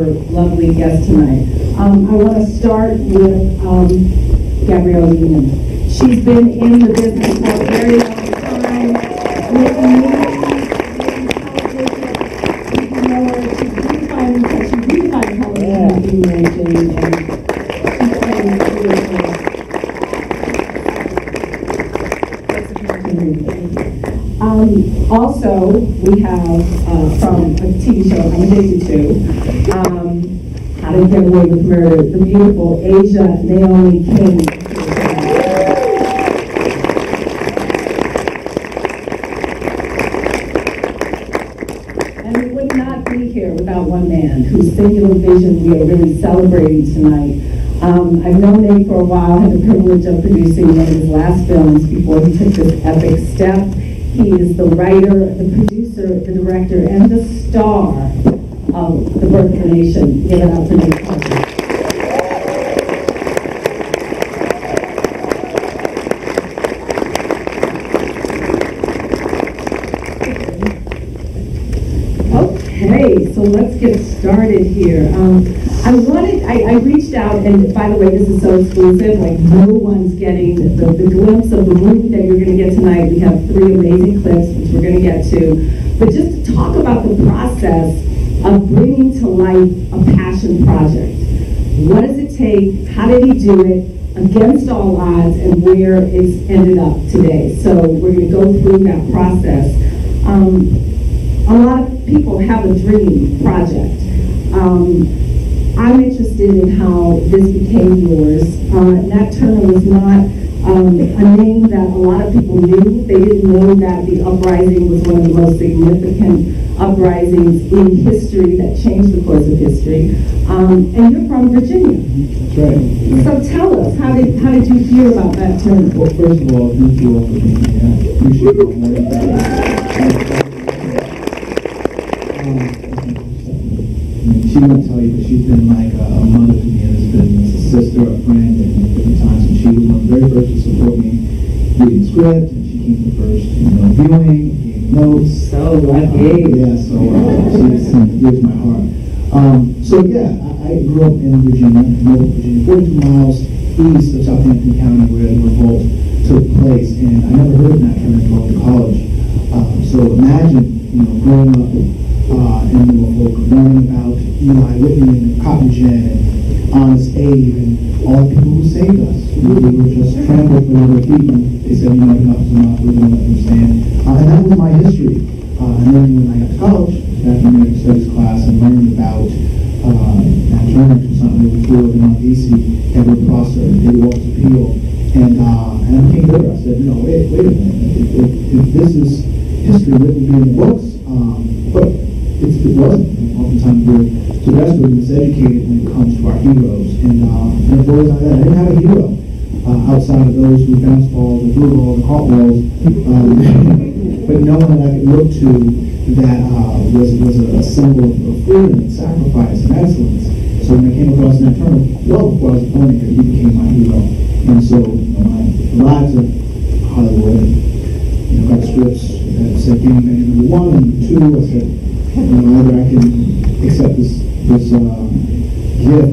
lovely guest tonight. I want to start with Gabrielle. She's been in the business for a very long time, making movies, she's redefining television making, and she's playing also, we have from a TV show I'm addicted to, How to Get Away with Murder, the beautiful Naomi King. And we would not be here without one man whose singular vision we are really celebrating tonight. I've known Nate for a while, had the privilege of producing one of his last films before he took this epic step. He is the writer, the producer, the director, and the star of The Birth of a Nation. Give it up for Nate Culver. Okay, so let's get started here. I reached out, and by the way, this is so exclusive, like no one's getting the glimpse of the movie that you're going to get tonight. We have 3 amazing clips, which we're going to get to. But just to talk about the process of bringing to life a passion project. What does it take? How did he do it? Against all odds, and where it's ended up today. So we're going to go through that process. A lot of people have a dream project. I'm interested in how this became yours. Nat Turner was not a name that a lot of people knew. They didn't know that the uprising was one of the most significant uprisings in history that changed the course of history. And you're from Virginia. That's right. Yeah. So tell us, how did you hear about Nat Turner? Well, first of all, thank you all for being here. I appreciate all that. She won't tell you, but she's been like a mother to me in this business, a sister, a friend, at different times. And she was one of the very first to support me reading script, and she came to the first, viewing, gave notes. So lucky. Yeah, so she's here's my heart. I grew up in Virginia, North Virginia, 42 miles east of Southampton County, where the revolt took place, and I never heard of Nat Turner until I went to college. So imagine, growing up in Norfolk, learning about Eli Whitney and Cotton Gin and Honest Abe and all the people who saved us. We were just trampled for their feet, and they said, enough is enough, we don't understand. And that was my history. And then when I got to college, got an American Studies class and learned about Nat Turner, who's something really cool, in D.C., Edward Prosser, David Walters Peel, and I became bitter. I said, wait a minute, if this is history written in the books, but it wasn't. Oftentimes we're so desperately miseducated when it comes to our heroes. And it boils down to that. I didn't have a hero outside of those who bounced balls and threw balls and caught balls. But no one that I could look to that was a symbol of freedom and sacrifice and excellence. So when I came across Nat Turner, well before I was a filmmaker, he became my hero. And so I arrived at Hollywood and got scripts that said Game Man #1 and 2. I said, either I can accept this gift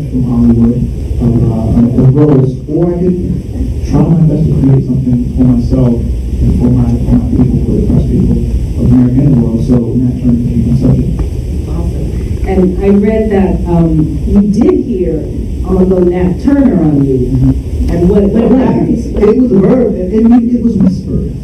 from Hollywood of roles, or I could try my best to create something for myself and for my people, for the press people of America and the world. So Nat Turner became my subject. Awesome. And I read that you did hear "I'm gonna go Nat Turner" on you. Mm-hmm. And what happened? It was a verb, and it was whispered.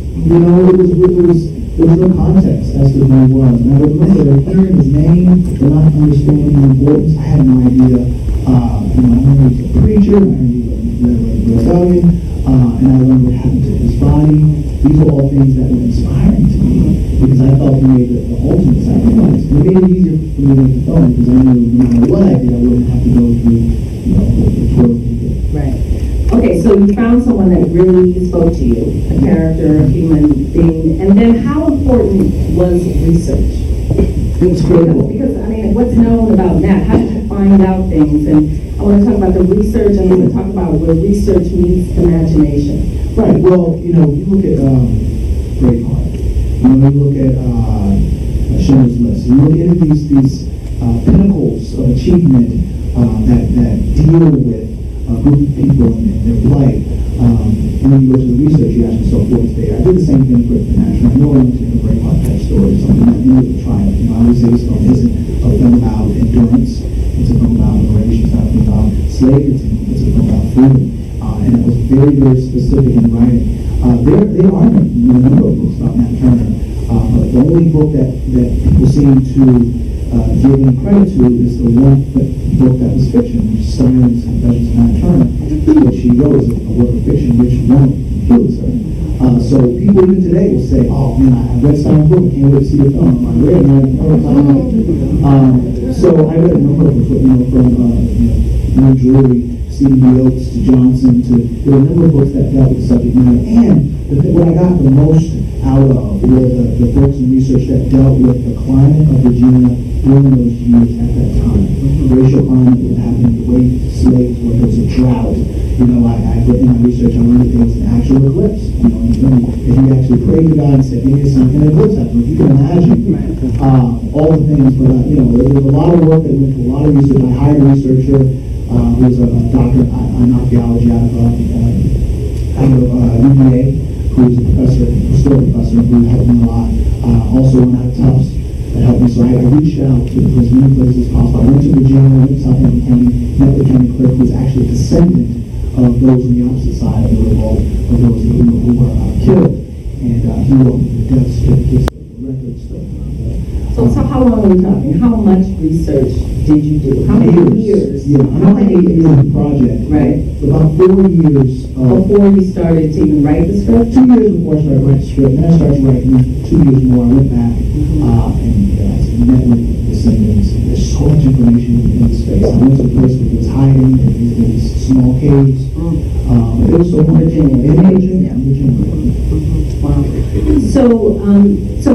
There was no context as to who he was. And I remember hearing his name, but not understanding the importance. I had no idea. I heard he was a preacher, I heard he was a rebellion, and I learned what happened to his body. These were all things that were inspiring to me, because I felt he made the ultimate sacrifice. It made it easier for me to make the film, because I knew no matter what I did, I wouldn't have to go through, the toil he did. Right. Okay, so you found someone that really spoke to you, a character, a human being, and then how important was research? It was critical. Because what's known about Nat? How did you find out things? And I want to talk about the research, and I'm going to talk about where research meets imagination. Right. Well, you look at Braveheart. You look at Schindler's List. You look at these pinnacles of achievement that deal with a group of people and their plight. And when you go to the research, you ask yourself what's there. I did the same thing for the national. I know I went to a great part type story, something that ended with triumph. You know, I would say this film isn't a film about endurance. It's a film about liberation. It's not a film about slavery. It's a film about freedom. And it was very, very specific in writing. There are a number of books about Nat Turner, but the only book that people seem to give him credit to is the one book that was fiction, which is Silence and Confessions of Nat Turner, which he wrote as a work of fiction, which won Pulitzer. So people even today will say, "Oh man, I read Stein's book. I can't wait to see the film." I'm like, "Wait, man, so I read a number of books, from Drury, C.D. Oaks to Johnson to there were a number of books that dealt with subject matter. And what I got the most out of were the books and research that dealt with the climate of Virginia during those years at that time. The racial climate that was happening, the way slaves were, there was a drought. You know, in my research, I learned that there was an actual eclipse. You know, and he actually prayed to God and said, maybe it's not going to eclipse happening. If you can imagine all the things, but there was a lot of work that went to a lot of research. I hired a researcher who was a doctor in archaeology out of UVA, who was a professor, historical professor, who helped me a lot. Also went out of Tufts that helped me. So I reached out to as many places as possible. I went to Virginia, went to Southampton County, met the county clerk, who was actually a descendant of those on the opposite side of the revolt, of those who were killed. And he wrote the death certificates, records, stuff like that. So how long are we talking? How much research did you do? How many years? Yeah, I'm not 8 years in the project. Right. About 4 years. Before you started to even write the script? 2 years before I started writing the script. Then I started writing 2 years more. I went back and met with descendants. There's so much information in this space. I went to a place where he was hiding in these small caves. It was so much in Virginia. Wow. So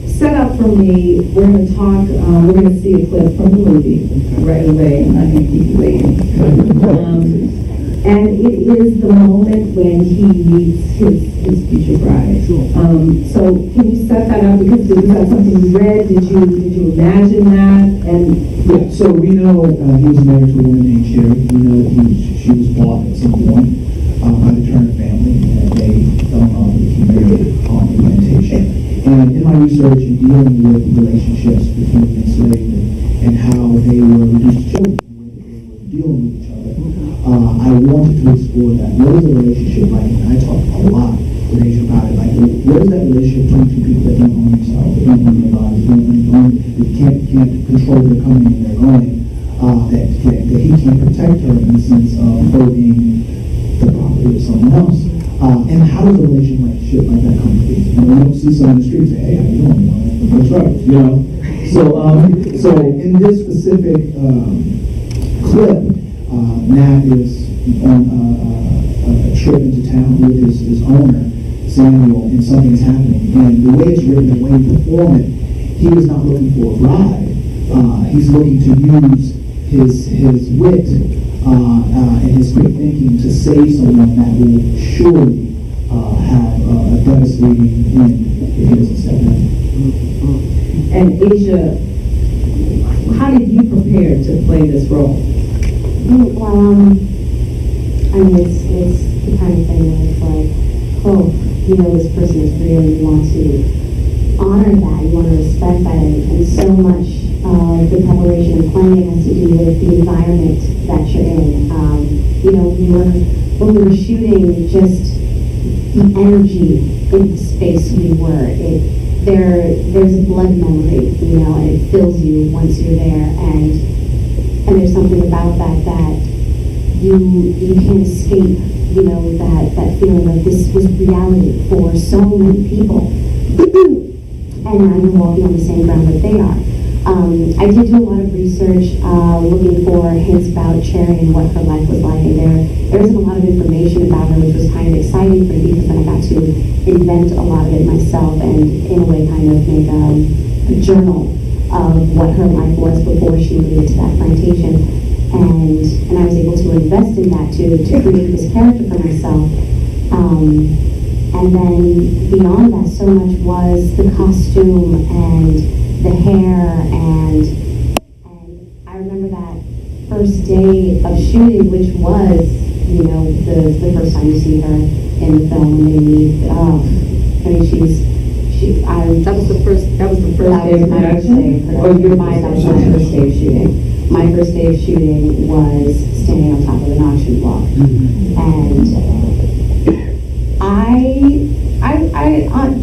set up for me, we're going to talk, we're going to see a clip from the movie right away. I'm not going to keep you waiting. And it is the moment when he meets his future bride. So can you set that up? Because was that something you read? Did you imagine that? And yeah, so we know he was married to a woman named Sherry. We know that she was bought at some point by the Turner family, and they fell in love and he married on the plantation. And in my research and dealing with relationships between the enslaved and how they were reduced to children, the way that they were dealing with each other, I wanted to explore that. What is the relationship like? And I talk a lot with Asia about it. Like, what is that relationship between two people that don't own themselves, that don't own their bodies, that can't control their coming and their going, that he can't protect her in the sense of her being the property of someone else. And how does a relationship like that come to be? You know, you don't see someone in the street say, "Hey, how you doing? What's up?" You know. So in this specific clip, Nat is on a trip into town with his owner, Samuel, and something is happening. And the way it's written, the way he perform it, he is not looking for a bride. He's looking to use his wit and his quick thinking to save someone that will surely have a devastating end if he doesn't step in. And Asia, how did you prepare to play this role? Well, I mean, it's the kind of thing that it's like, oh, you know, this person is real. You want to honor that. You want to respect that. And so much of the preparation and planning has to do with the environment that you're in. You know, when we were shooting, just the energy in the space we were. There's a blood memory, you know, and it fills you once you're there. And there's something about that you can't escape, you know, that feeling of this was reality for so many people. And now you're walking on the same ground that they are. I did do a lot of research looking for hints about Cherry and what her life was like, and there isn't a lot of information about her, which was kind of exciting for me because then I got to invent a lot of it myself and in a way kind of make a journal of what her life was before she moved to that plantation. And I was able to invest in that to create this character for myself. And then beyond that, so much was the costume and the hair and first day of shooting, which was, you know, the first time you see her in the film and they meet. I mean, That was the first day of production? That was my first day of shooting. My first day of shooting was standing on top of an auction block. And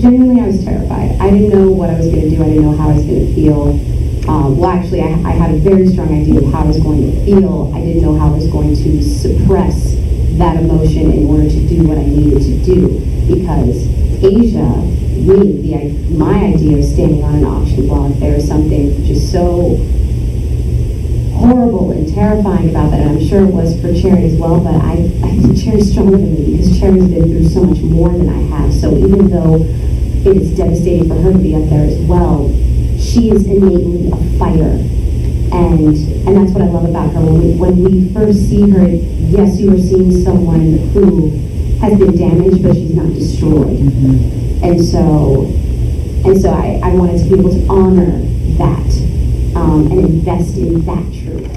genuinely, I was terrified. I didn't know what I was going to do. I didn't know how I was going to feel. Well, actually, I had a very strong idea of how I was going to feel. I didn't know how I was going to suppress that emotion in order to do what I needed to do. Because Asia, really, my idea of standing on an auction block, there was something just so horrible and terrifying about that, and I'm sure it was for Cherry as well, but I think Cherry's stronger than me because Cherry's been through so much more than I have. So even though it is devastating for her to be up there as well, she is innately a fighter. And that's what I love about her. When we first see her, yes, you are seeing someone who has been damaged, but she's not destroyed. And so I wanted to be able to honor that and invest in that truth.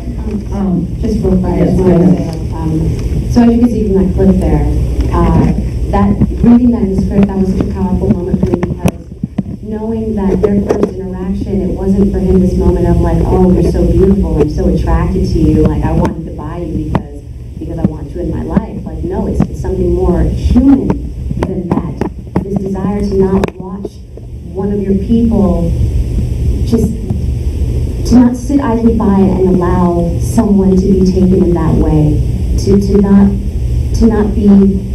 Just real quick, I just wanted to say, so as you can see from that clip there, that reading that in the script, that was such a powerful moment for me because knowing that their first interaction, it wasn't for him this moment of like, oh, you're so beautiful, I'm so attracted to you, like I wanted to buy you because I want you in my life. Like, no, it's something more human than that. This desire to not watch one of your people just to not sit idly by and allow someone to be taken in that way, to not be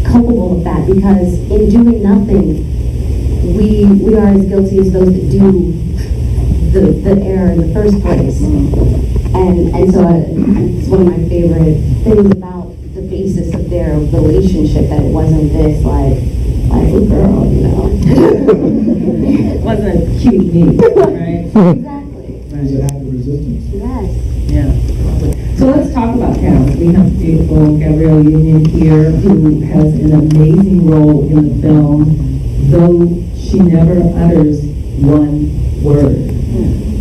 culpable of that, because in doing nothing, we are as guilty as those that do the error in the first place. And so it's one of my favorite things about the basis of their relationship, that it wasn't this like oh girl, you know. It wasn't a cute meet, right? Exactly. It was an act of resistance. Yes. Yeah. So let's talk about cast. We have beautiful Gabrielle Union here, who has an amazing role in the film, though she never utters one word,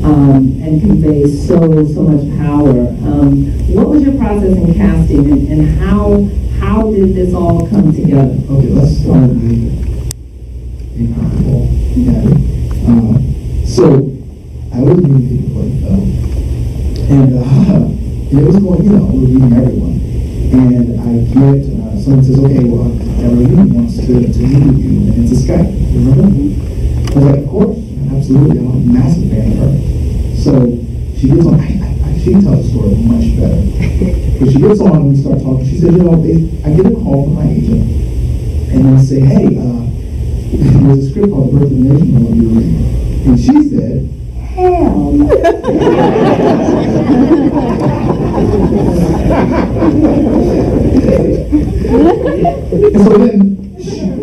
and conveys so much power. What was your process in casting, and how did this all come together? Okay, let's start with the incredible Gabby. So I was meeting people for the film, and it was going, we're meeting everyone, and I get someone says, okay, well, Gabrielle wants to meet you, and it's a Skype. You remember? I was like, of course, absolutely. I'm a massive fan of her. So she gets on. She tells the story much better. But she gets on and we start talking. She said, I get a call from my agent, and they say, hey, there's a script called The Birth of the Nation I want you to read. And she said, hell no. And so then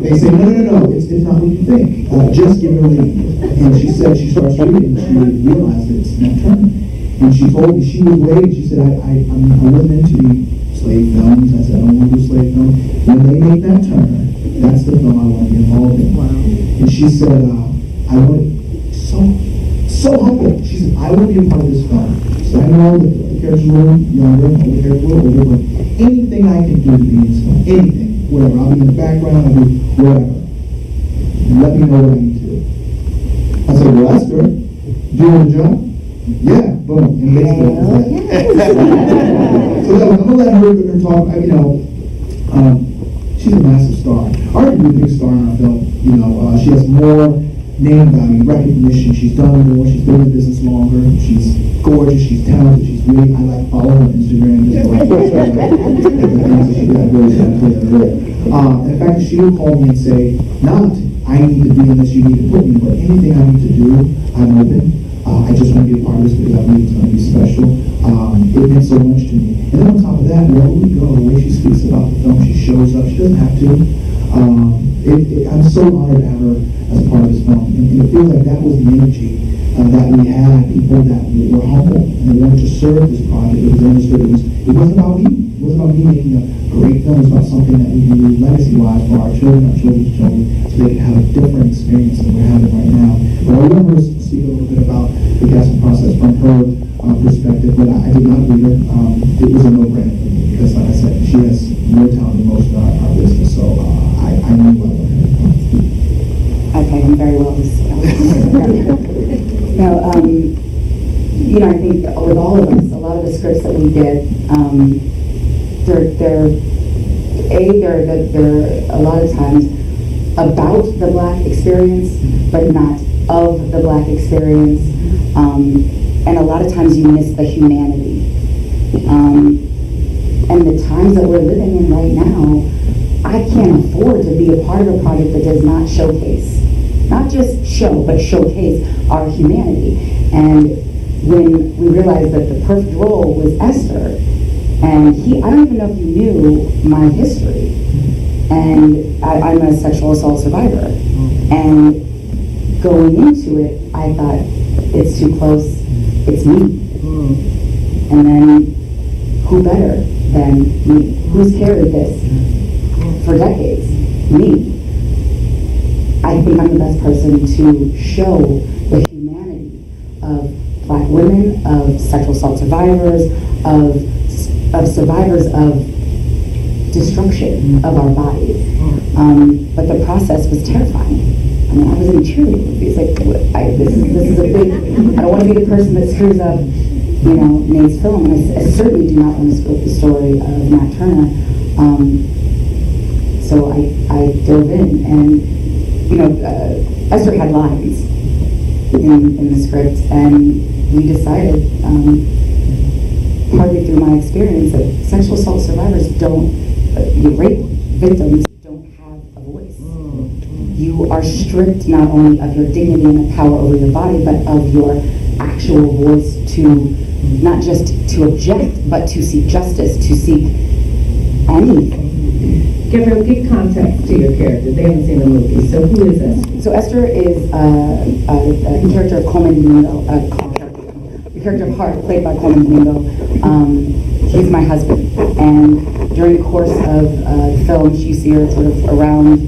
they say, no, it's not what you think. Just give her a read. And she said she starts reading, she realized that it's not turning. And she told me she was waiting. She said, I wasn't into slave films. I said, I don't want to do slave films. When they make that turn, that's the film I want to be involved in. Wow. And she said, I want so humble. She said, I want to be a part of this film. So I know that the characters were younger, older characters were older, but anything I can do to be in this film, anything, whatever. I'll be in the background, I'll do whatever. Let me know what I need to do. I said, well, that's good. Doing the job? Yeah, boom, and basically so I'm gonna let her talk. She's a massive star, arguably a big star in our film. She has more name value, recognition. She's done more. She's been in the business longer. She's gorgeous. She's talented. She's really. I like following her on Instagram. Just like the things that she got really talented. In fact, she would call me and say, "Not, I need to be in this. You need to put me, but anything I need to do, I'm open." I just want to be a part of this because I believe it's going to be special. It meant so much to me. And then on top of that, wherever we go, the way she speaks about the film, she shows up. She doesn't have to. I'm so honored to have her as a part of this film. And it feels like that was the energy that we had, people that were humble and they wanted to serve this project. It was understood. It wasn't about me. It wasn't about me making a great film. It was about something that we can do legacy-wise for our children's children, so they can have a different experience than we're having right now. But I want her to speak a little bit about the casting process from her perspective, but I did not read her. It was a no-brainer for me because, like I said, she has more talent than most of our business, so I knew well of her. I played him very well this No, you know, I think with all of us, a lot of the scripts that we did, they're a lot of times about the Black experience, but not of the Black experience. And a lot of times you miss the humanity. And the times that we're living in right now, I can't afford to be a part of a project that does not showcase, not just show, but showcase our humanity. And when we realized that the perfect role was Esther, and I don't even know if you knew my history, and I'm a sexual assault survivor, and going into it, I thought, it's too close, it's me. And then, who better than me? Who's carried this for decades? Me. I think I'm the best person to show the humanity of Black women, of sexual assault survivors, of survivors of destruction of our bodies. But the process was terrifying. I mean, I was in a cheerleading movie. It's like, this is a big, I don't want to be the person that screws up, you know, Nate's film. And I certainly do not want to screw up the story of Nat Turner. So I dove in, and, you know, Esther had lines in the script, and we decided, partly through my experience, that sexual assault survivors rape victims don't have a voice. You are stripped not only of your dignity and the power over your body, but of your actual voice to not just to object, but to seek justice, to seek anything. Gabrielle, give context to your character. They haven't seen the movie, so who is Esther? So Esther is a character of Coleman Domingo, the character of Hart, played by Coleman Domingo. He's my husband, and during the course of the film, you see her sort of around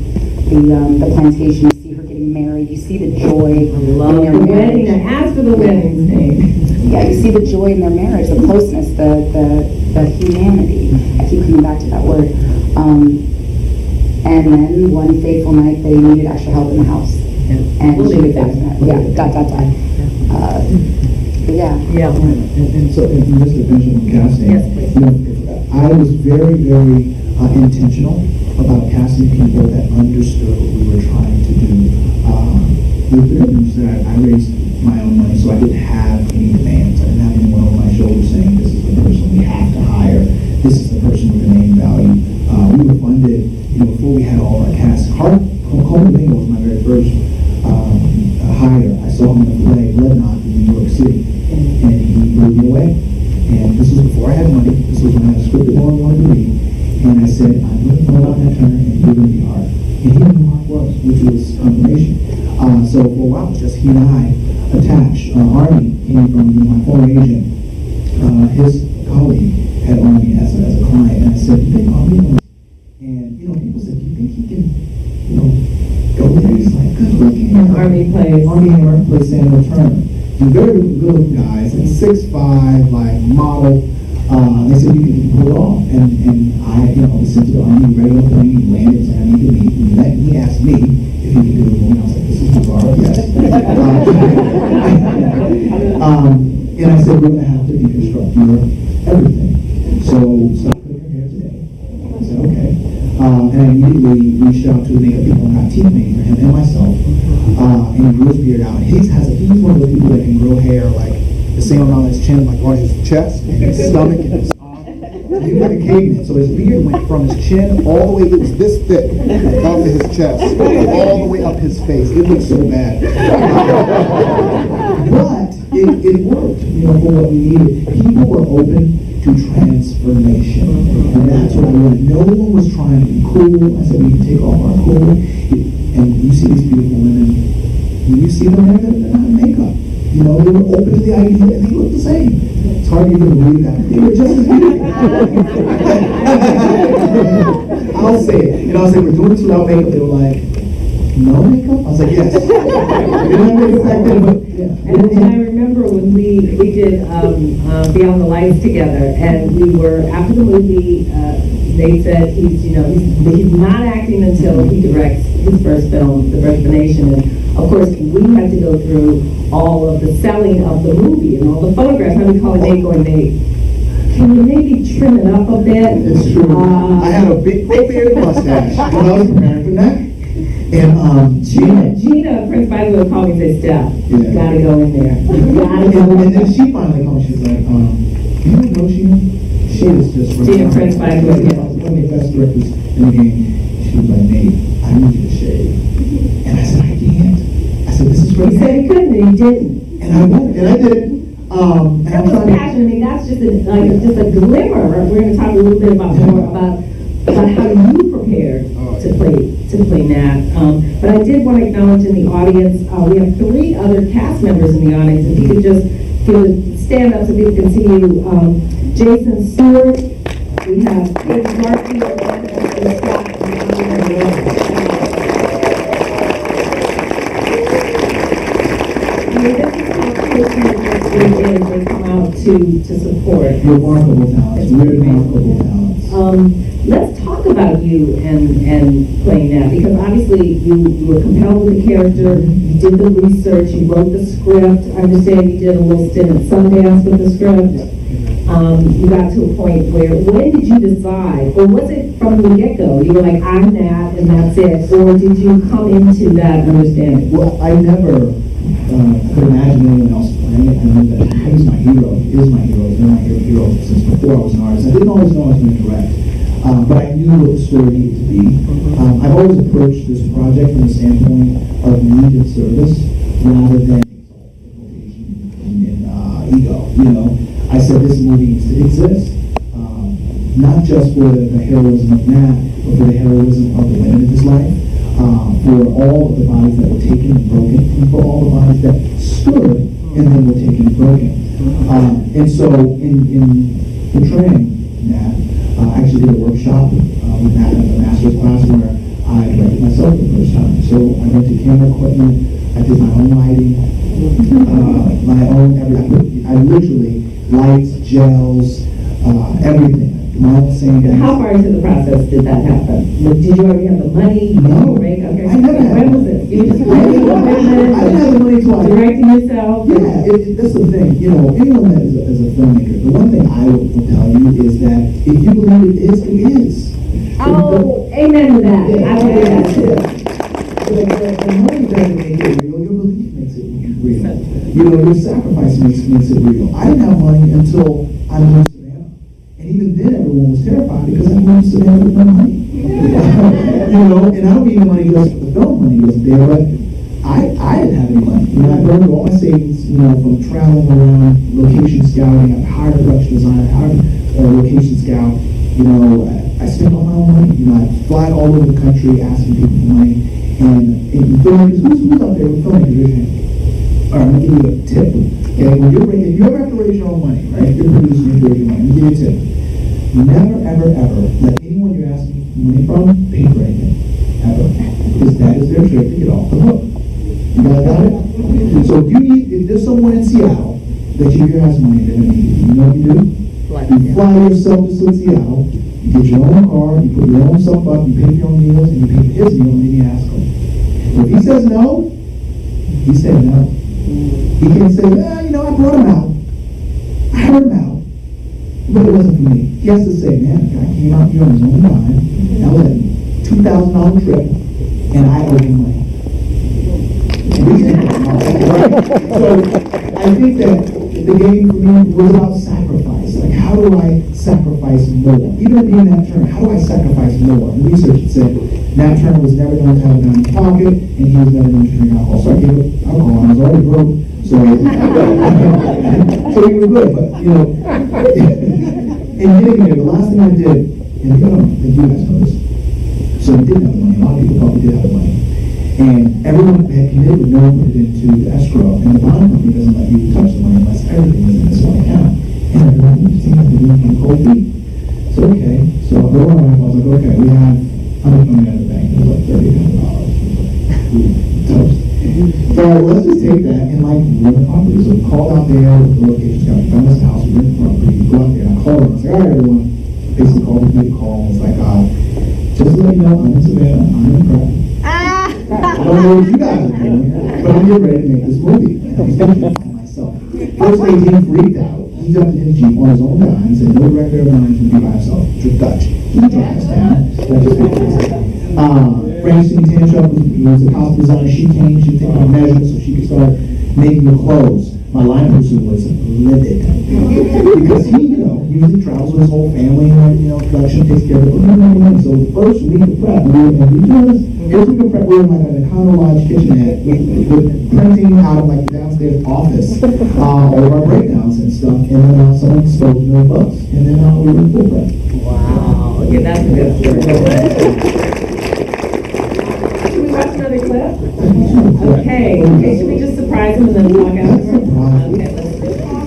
the plantation. You see her getting married. You see the joy in their marriage. I asked for the wedding thing. Yeah, you see the joy in their marriage, the closeness, the humanity. I keep coming back to that word. And then one fateful night, they needed extra help in the house, and We'll she leave was it there. And so, and just to finish on casting, Yes, please. you know, I was very, very intentional about casting people that understood what we were trying to do. The good news that I raised my own money, so I didn't have any demands. I didn't have anyone on my shoulder saying, this is the person we have to hire. This is the person with the name value. We were funded, you know, before we had all our cast. Coleman Domingo was my very first hire. I saw him in a play, Blood Knock, in New York City, and he blew me away. And this was before I had money. This was when I had a script that no one wanted to read. And I said, I'm going to throw out that Turner, and you're going to be Hart. And he knew who Hart was, which was confirmation. So for a while, it was just he and I attached. Arnie came from, you know, my former agent. His colleague had Arnie as a client, and I said, you think Arnie? And, you know, people said, do you think he can, you know, go there? He's like, good looking. And Arnie plays Samuel Turner. He's very good guys, like 6'5", like model. They said you can pull it off, and I, you know, sent to the Army regular plane, he landed, and I need to meet, and he asked me if he could do the movie. I was like, this is bizarre, yes. And I said, we're going to have to deconstruct your everything. So stop cutting your hair today. I said, okay. And I immediately reached out to the makeup people and got teeth made for him and myself. And he grew his beard out. He's one of those people that can grow hair like the same amount as his chin, like on his chest and his stomach and his arm. He was like a caveman. So his beard went from his chin all the way, it was this thick, up to his chest, all the way up his face. It looked so bad. But it worked, you know, for what we needed. People were open to transformation. And that's what I wanted. No one was trying to be cool. I said, we can take off our cool. And you see these beautiful women, when you see them there, they're not in makeup. You know, they were open to the idea and they look the same. It's hard to even believe that. They were just as beautiful. I'll say it. You know, I'll say, we're doing this without makeup. They were like, no makeup? I was like, yes. Didn't have makeup back then, but yeah. And I remember when we did Beyond the Lights together, and we were, after the movie, they said he's not acting until he directs his first film, The Birth of a Nation. And of course, we had to go through all of the selling of the movie and all the photographs. How do we call it, Nate going, Nate? Can you maybe trim it up a bit? It's true. I had a big beard mustache when I was preparing for that. And Gina, Prince by the way, called me and said, Steph, you Yeah. gotta go in there. You gotta go in and then she finally called. She's like, you know Gina? She is just Gina Prince by the way, yeah. one of the best directors in the game. She was like, Nate, I need you to shave. And I said, I can't. I said, this is He great. said he couldn't, and he didn't. And I went, and I did. And That I'm was trying to. passion. I mean, that's just a glimmer. We're going to talk a little bit about more about how you prepared to play Nat. But I did want to acknowledge in the audience, we have 3 other cast members in the audience. If you could just stand up so people can see you. Jason Stewart. We have Katie Garfield and Scott. They come out to support. Remarkable talents. Remarkable talents. Let's talk about you and playing that, because obviously you were compelled with the character, you did the research, you wrote the script. I understand you did a little stint at Sundance with the script. You got to a point where, when did you decide, or was it from the get-go? You were like, I'm Nat, and that's it, or did you come into that understanding? Well, I never could imagine anyone else playing it. I knew that he's my hero. He is my hero. He's been my hero since before I was an artist. I didn't always know I was going to direct, but I knew what the story needed to be. I've always approached this project from the standpoint of need and service rather than ego. You know, I said this movie needs to exist, not just for the heroism of Nat, but for the heroism of the women in his life. For all of the bodies that were taken and broken, and for all the bodies that stood and then were taken and broken. And so in portraying Nat, I actually did a workshop with Nat at the master's class where I directed myself for the first time. So I went to camera equipment, I did my own lighting, my own everything. I literally, lights, gels, everything. My own singing. How far into the process did that happen? Did you already have the money? No. Okay. I never had When it. was it? You just planning on I didn't have the money to directing yourself? Yeah, that's the thing. You know, anyone that is a filmmaker, the one thing I will tell you is that if you believe it is, it is. Oh, amen to that. I believe that too. The money doesn't make it real. Your belief makes it real. You know, your sacrifice makes it real. I didn't have money until I moved to Savannah. And even then, everyone was terrified because I moved to Savannah with no money. You know, and I don't mean the money just for the film money wasn't there, but I didn't have any money. You know, I burned all my savings, you know, from traveling around, location scouting. I hired a production designer, hired a location scout. You know, I spent all my own money. You know, I fly all over the country asking people for money. And filmmakers, who's out there with filmmakers? Raise your hand. All right, I'm gonna give you a tip. Okay, when if you ever have to raise your own money, right? If you're producing, you raise your money. I'm gonna give you a tip. Never, ever, ever let anyone you're asking money from pay for anything, ever, because that is their trick to get off the hook. You guys got it? So if there's someone in Seattle that you hear has money, they're gonna need you. You know what you do? You fly yourself to Seattle. You get your own car, you put your own stuff up, you pay for your own meals, and you pay for his meal, and then you ask him. So if he says no, he said no. He can't say, you know, I brought him out. I heard him out. But it wasn't for me. He has to say, man, the guy came out here on his own dime. That was a $2,000 trip, and I owe him money. So I think that the game for me was about sacrifice. Like, how do I sacrifice more? Even at being Nat Turner, how do I sacrifice more? The research said Nat Turner was never going to have a gun in his pocket, and he was never going to drink alcohol. So I gave up alcohol, and I was already broke. So, so we were good. But, you know, in getting here, the last thing I did, and you guys know this, so we didn't have the money. A lot of people thought we did have the money. And everyone had committed, but no one put it into escrow. And the bond company doesn't let you touch the money unless everything is in this one account. And everyone just seemed like they're doing it in cold feet. So, okay. So I wrote my wife, I was like, okay, we have, how much money out of the bank? It was like $3,800. take that and like run the property. So we called out there, the location, got found this house, we rent the property, we go out there, and I called her, I was like, all right, everyone. Basically called me, made a call, it's like, just to let you know, I'm in Savannah, I'm in prep. I don't know what you guys are doing, but I'm getting ready to make this movie. And I'm thinking to myself. First day, he freaked out. He jumped in his Jeep on his own dime and said, no director of mine can be by himself. Just Dutch. He drives down. That just fantastic. Francine Tantra was a costume designer. She came, she took my measurements so she could start making the clothes. My line person was livid. Because he, usually travels with his whole family and, production takes care of it. So the first week of prep, we were in first week of prep, we were in like an Econo Lodge kitchenette with printing out of like the downstairs office, all of our breakdowns and stuff. And then someone exposed $1 million. And then we were in full prep. Wow. Okay, that's a good story. Should we watch another clip? Okay, should we just surprise him and then walk out? Okay, let's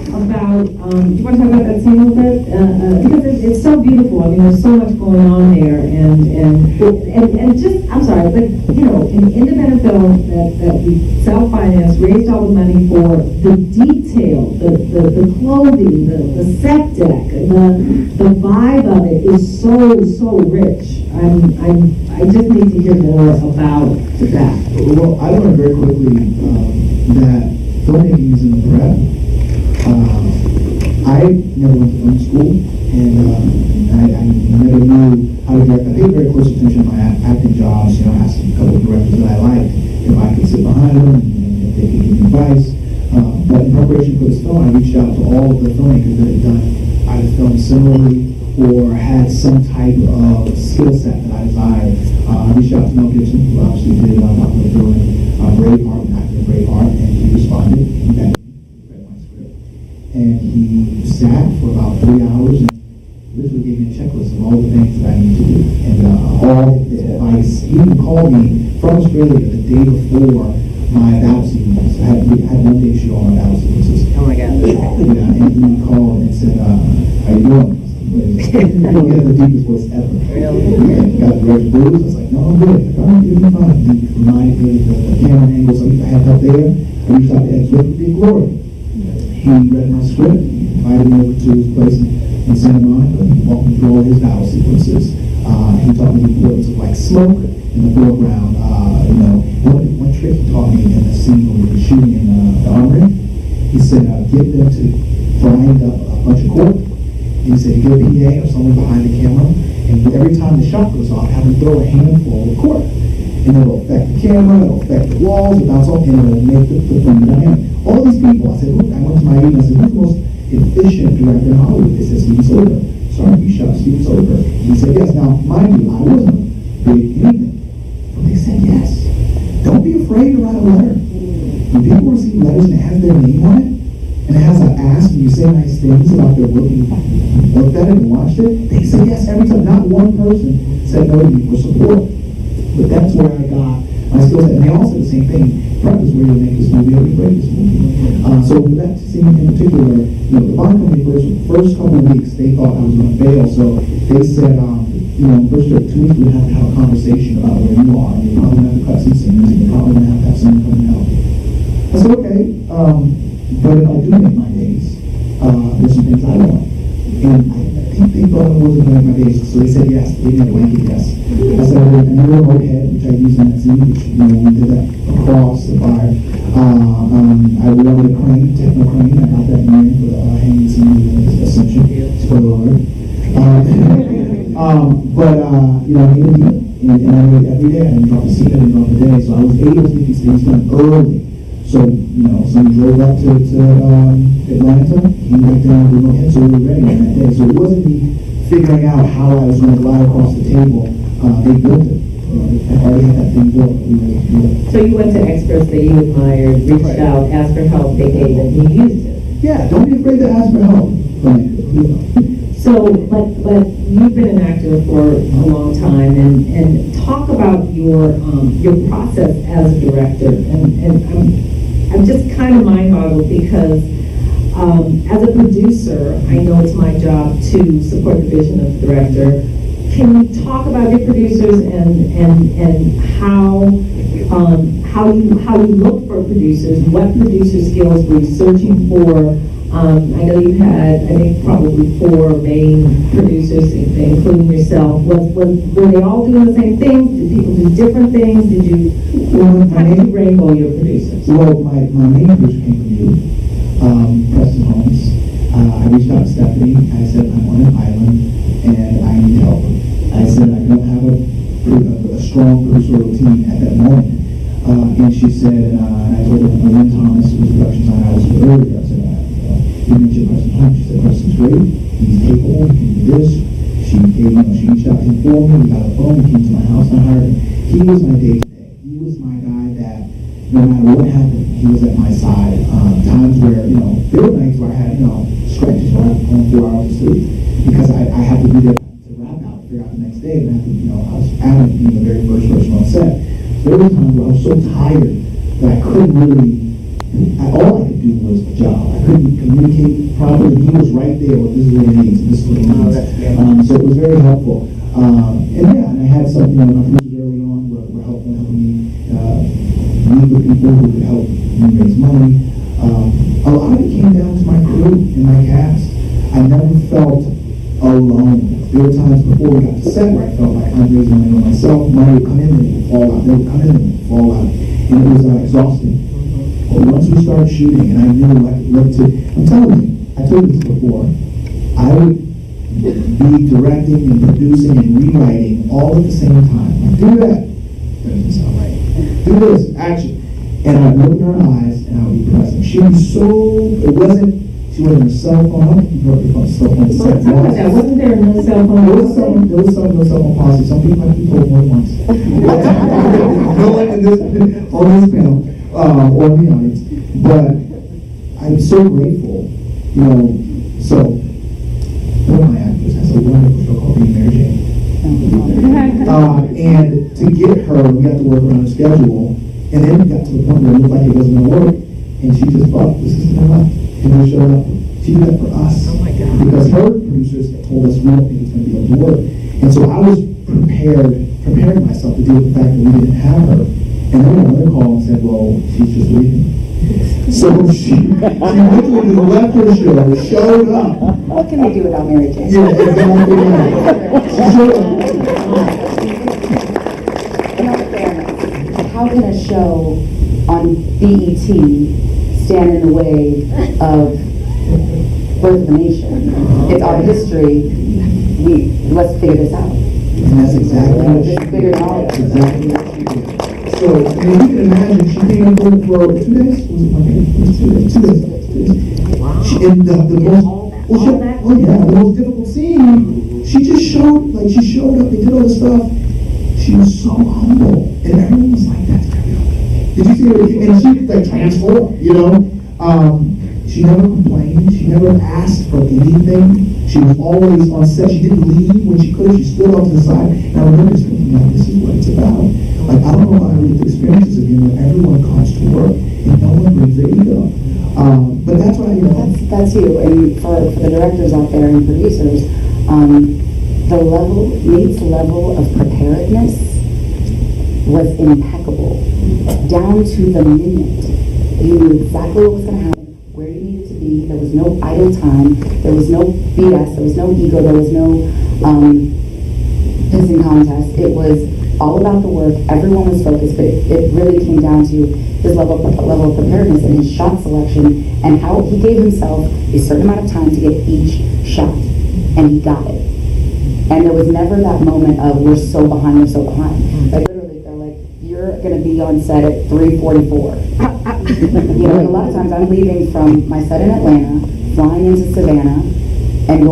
talk about, do you want to talk about that scene a little bit? Because it's so beautiful. I mean, there's so much going on there, and just, I'm sorry, but, an independent film that we self-financed, raised all the money for, the detail, the clothing, the set deck, the vibe of it is so rich. I just need to hear more about that. Well, I learned very quickly that filmmaking is in the prep. I never went to film school, and I never knew how to direct. I paid very close attention to my acting jobs. I asked a couple of directors that I liked if I could sit behind them and if they could give me advice. But in preparation for this film, I reached out to all of the filmmakers that had done either filmed similarly or had some type of skill set that I desired. I reached out to Mel Gibson, who obviously did Arclight doing Braveheart, and actor Braveheart, and he responded. He met me, read my script, and he sat for about 3 hours and literally gave me a checklist of all the things that I need to do, and all the advice. He even called me from Australia the day before my battle sequence. I had one day to shoot all my battle sequences. Oh my God. Yeah, and he called and said, how you doing? He had the deepest voice ever. Really? Got the red blues. I was like, no, I'm good. Like, oh, you're doing fine. He reminded me of the camera angle, so I had help there. I reached out to Ed Swift with Big Glory. He read my script. He invited me over to his place in Santa Monica. He walked me through all his battle sequences. He taught me the importance of like smoke in the foreground. One trick he taught me in the scene when we were shooting in the armory. He said, get them to grind up a bunch of cork. He said, you get a PA or someone behind the camera, and every time the shot goes off, have them throw a handful of cork. And it'll affect the camera, it'll affect the walls, it'll bounce off, and it'll make the film dynamic. All these people, I said, look, I went to my agent, I said, who's the most efficient director in Hollywood? They said, Steven Soderbergh. Sorry, you shot Steven Soderbergh. He said, yes. Now, mind you, I wasn't big anything. But they said, yes. Don't be afraid to write a letter. When people receive letters and it has their name on it, and it has an ask, and you say nice things about their work, and you looked at it and watched it, they say yes every time. Not one person said no to me for support. But that's where I got my skill set. And they all said the same thing. Prep is where you make this movie, or you break this movie. So with that scene in particular, the bond company first couple of weeks, they thought I was going to fail. So they said, first 2 weeks we have to have a conversation about where you are. And you're probably going to have to cut some scenes, and you're probably going to have someone come and help. I said, okay. But if I do make my days, there's some things I want. And I think they thought I wasn't going to make my days, so they said yes. They didn't blanket yes. I said, and the remote head, which I used in that scene, which, we did that across the fire. I wanted a crane, techno crane. I got that in for the hanging scene in Ascension. Spoiler alert. I made a deal. And I made it every day. I didn't drop a scene, I didn't drop a day. So I was able to get these things done early. So, someone drove up to Atlanta, came back down, we went in, so we were ready on that day. So it wasn't me figuring out how I was going to glide across the table. They built it. I already had that thing built. We were able to do it. So you went to experts that you admired, reached out, asked for help, they gave it, and you used it. Yeah, don't be afraid to ask for help. So, but you've been an actor for a long time, and talk about your process as a director. And I'm just kind of mind-boggled because as a producer, I know it's my job to support the vision of the director. Can you talk about your producers and how how you look for producers, what producer skills were you searching for. I know you had, I think, probably 4 main producers, including yourself. Were they all doing the same things? Did people do different things? How did you rainbow your producers? Well, my main producer came from you, Preston Holmes. I reached out to Stephanie. I said, I'm on an island and I need help. I said, I don't have a strong producer team at that moment. And she said, I told her, Lynn Thomas, who was production designer, I was with earlier. I said, you mentioned Preston Holmes. She said, Preston's great. He's capable. He can do this. She reached out to him for me. We got a phone. He came to my house and I hired him. He was my day-to-day. He was my guy that no matter what happened, he was at my side. Times where, there were nights where I had, stretches where I had gone 4 hours of sleep because I had to be there to wrap out, figure out the next day. And I think, I was Adam being the very first person on set. So there were times where I was so tired that I couldn't really, all I could do was the job. I couldn't communicate properly. He was right there with this is what he needs, and this is what he needs. So it was very helpful. And I had some, my producers early on were helping me meet with people who could help me raise money. A lot of it came down to my crew and my cast. I never felt alone. There were times before we got to set where I felt like I'm raising money on myself. Money would come in and it would fall out. They would come in and it would fall out. And it was exhausting. But once we started shooting and I knew what it led to, I'm telling you, I told you this before, I would be directing and producing and rewriting all at the same time. Like, do that. That doesn't sound right. Do this. Action. And I'd look in her eyes and I would be present. She was it wasn't her cell phone. I don't think you brought your cell phone to set. Wasn't there no cell phone? There was some no cell phone policy. Some people might be told more than once. No one on this panel, or the audience. But I'm so grateful, so one of my actors has a wonderful show called Being Mary Jane. And to get her, we got to work around her schedule. And then we got to the point where it looked like it wasn't going to work. And she just thought, this isn't enough. And we showed up. She did that for us. Oh my God. Because her producers told us we don't think it's going to be able to work. And so I was preparing myself to deal with the fact that we didn't have her. And then another call and said, well, she's just leaving. So she literally just left her show, showed up. What can they do without Mary Jane? Yeah, exactly. She showed up. How can a show on BET stand in the way of Birth of a Nation? It's our history. Let's figure this out. And that's exactly what she figured it out. Exactly what she did. So, you can imagine, she came in for 2 days? Was it 1 day? It was 2 days. 2 days. Wow. In the most difficult scene, she just showed up, they did all the stuff. She was so humble. And everyone was like, that's Gabrielle. Did you see her? And she transformed, She never complained. She never asked for anything. She was always on set. She didn't leave when she could. She stood off to the side. And I remember just thinking, this is what it's about. Like, I don't know if I read the experiences again where everyone comes to work and no one brings their ego. But that's what That's you. And for the directors out there and producers, Nate's level of preparedness was impeccable, down to the minute. He knew exactly what was going to happen, where you needed to be. There was no idle time. There was no BS. There was no ego. There was no pissing contest. It was all about the work. Everyone was focused, but it really came down to his level of preparedness and his shot selection and how he gave himself a certain amount of time to get each shot, and he got it. And there was never that moment of we're so behind. Like literally, they're like, you're going to be on set at 3:44. A lot of times I'm leaving from my set in Atlanta, flying into Savannah, and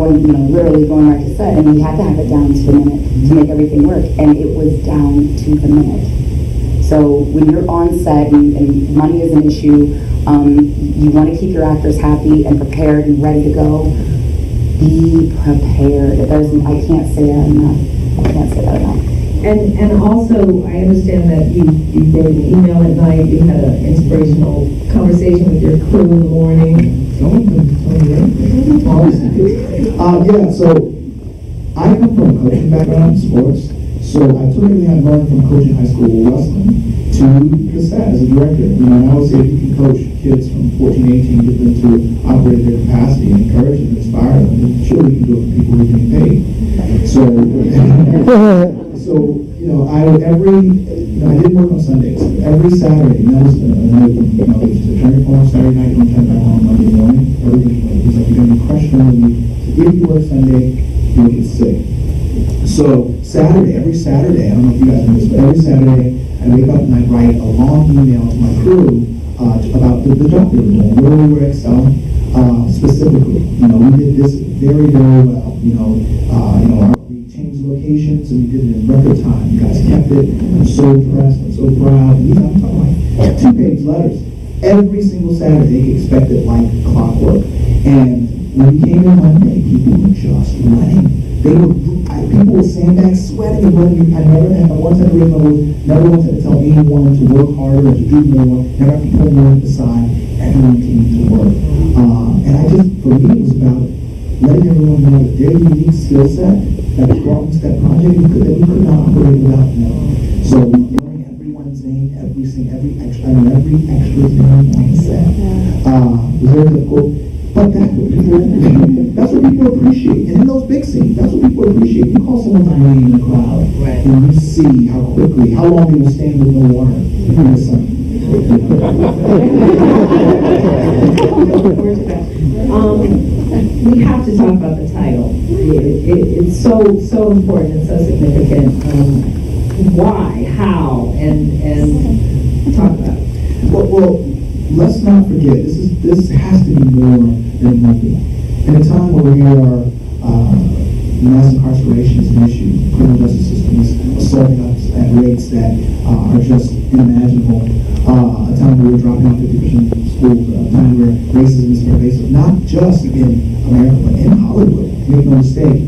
literally going right to set, and we had to have it down to the minute to make everything work, and it was down to the minute. So when you're on set and money is an issue, you want to keep your actors happy and prepared and ready to go. Be prepared. I can't say that enough. And also, I understand that you wrote an email at night, you had an inspirational conversation with your crew in the morning. So I come from a coaching background in sports. So I took everything I learned from coaching high school wrestling to cassette as a director. You know, and I would say if you can coach kids from 14, 18, get them to operate their capacity and encourage them, inspire them, then surely you can do it for people who are getting paid. So, you know, I didn't work on Sundays. Every Saturday, and that was another thing, you know, it's a turn on Saturday night, you don't turn back on Monday morning. Everything was like, you're going to be crushed on the week. So if you work Sunday, you'll get sick. So every Saturday, I don't know if you guys know this, but every Saturday, I wake up and I write a long email to my crew about the job they were doing, where we were excelling, specifically. You know, we did this very, very well. We changed locations and we did it in record time. You guys kept it. I'm so impressed. I'm so proud. And I'm talking like 2-page letters. Every single Saturday, they expected like clockwork. And when we came in Monday, people were just running. People were saying that, sweating and running. I once had to never wanted to tell anyone to work harder or to do more. Never have to pull more aside. Everyone came to work. And I just, for me, it was about letting everyone know that their unique skill set that was brought into that project that we could not operate without them. So knowing everyone's name, every extra's name on the set was very difficult. But that's what people appreciate. And in those big scenes, that's what people appreciate. You call someone's name in the crowd, and you see how long they will stand with no water in the sun. We have to talk about the title. It's so important and so significant. Why, how, and talk about it. Well, let's not forget, this has to be more than a movie. In a time where we are mass incarceration is an issue, the criminal justice system is assaulting us at rates that are just unimaginable, a time where we're dropping out 50% of schools, a time where racism is pervasive, not just in America, but in Hollywood, make no mistake.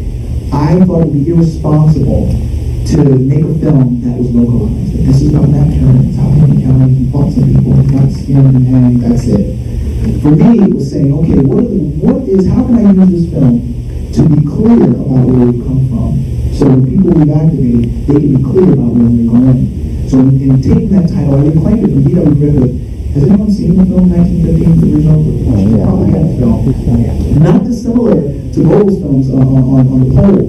I thought it would be irresponsible to make a film that was localized. That this is about Matt Turner, it's how Henry County, he fought some people, he got skinned and hanged, that's it. For me, it was saying, okay, how can I use this film to be clear about where we've come from? So when people we've activated, they can be clear about where we're going. So in taking that title, I reclaimed it from D.W. Griffith. Has anyone seen the film 1915, the original? Probably had the film. Not dissimilar to Gold's films on the pole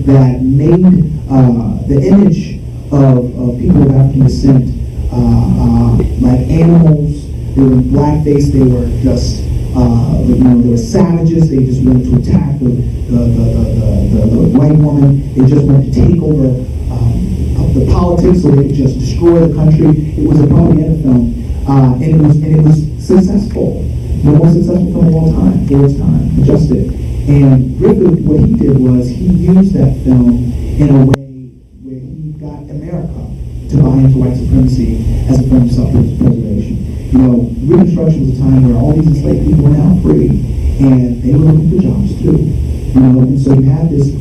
that made the image of people of African descent like animals. They were in blackface. They were just, they were savages. They just wanted to attack the white woman. They just wanted to take over the politics so they could just destroy the country. It was a propaganda film, and it was successful. The most successful film of all time for its time, adjusted. And Griffith, what he did was he used that film in a way where he got America to buy into white supremacy as a form of self-preservation. You know, Reconstruction was a time where all these enslaved people were now free, and they were looking for jobs too. You know, and so you have this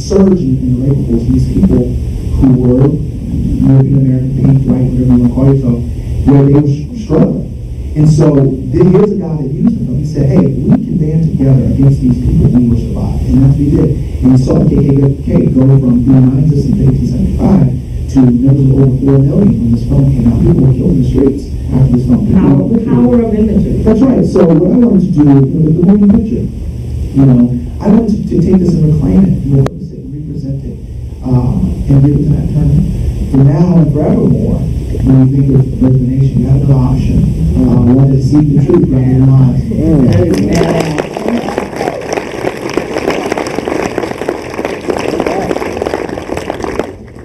surge in the labor force, these people who were European American, pink, white, whatever you want to call yourself, where they were struggling. And so here's a guy that used the film. He said, hey, we can band together against these people, we will survive. And that's what he did. And we saw the KKK go from being non-existent in 1875 to numbers of over 4 million when this film came out. People were killed in the streets after this film. The power of imagery. That's right. So what I wanted to do, the moving picture, I wanted to take this and reclaim it, repurpose it, represent it, and give it to Matt Turner. For now and forevermore, when you think of Birth of the Nation, you have another option. One that seek the truth rather than lies.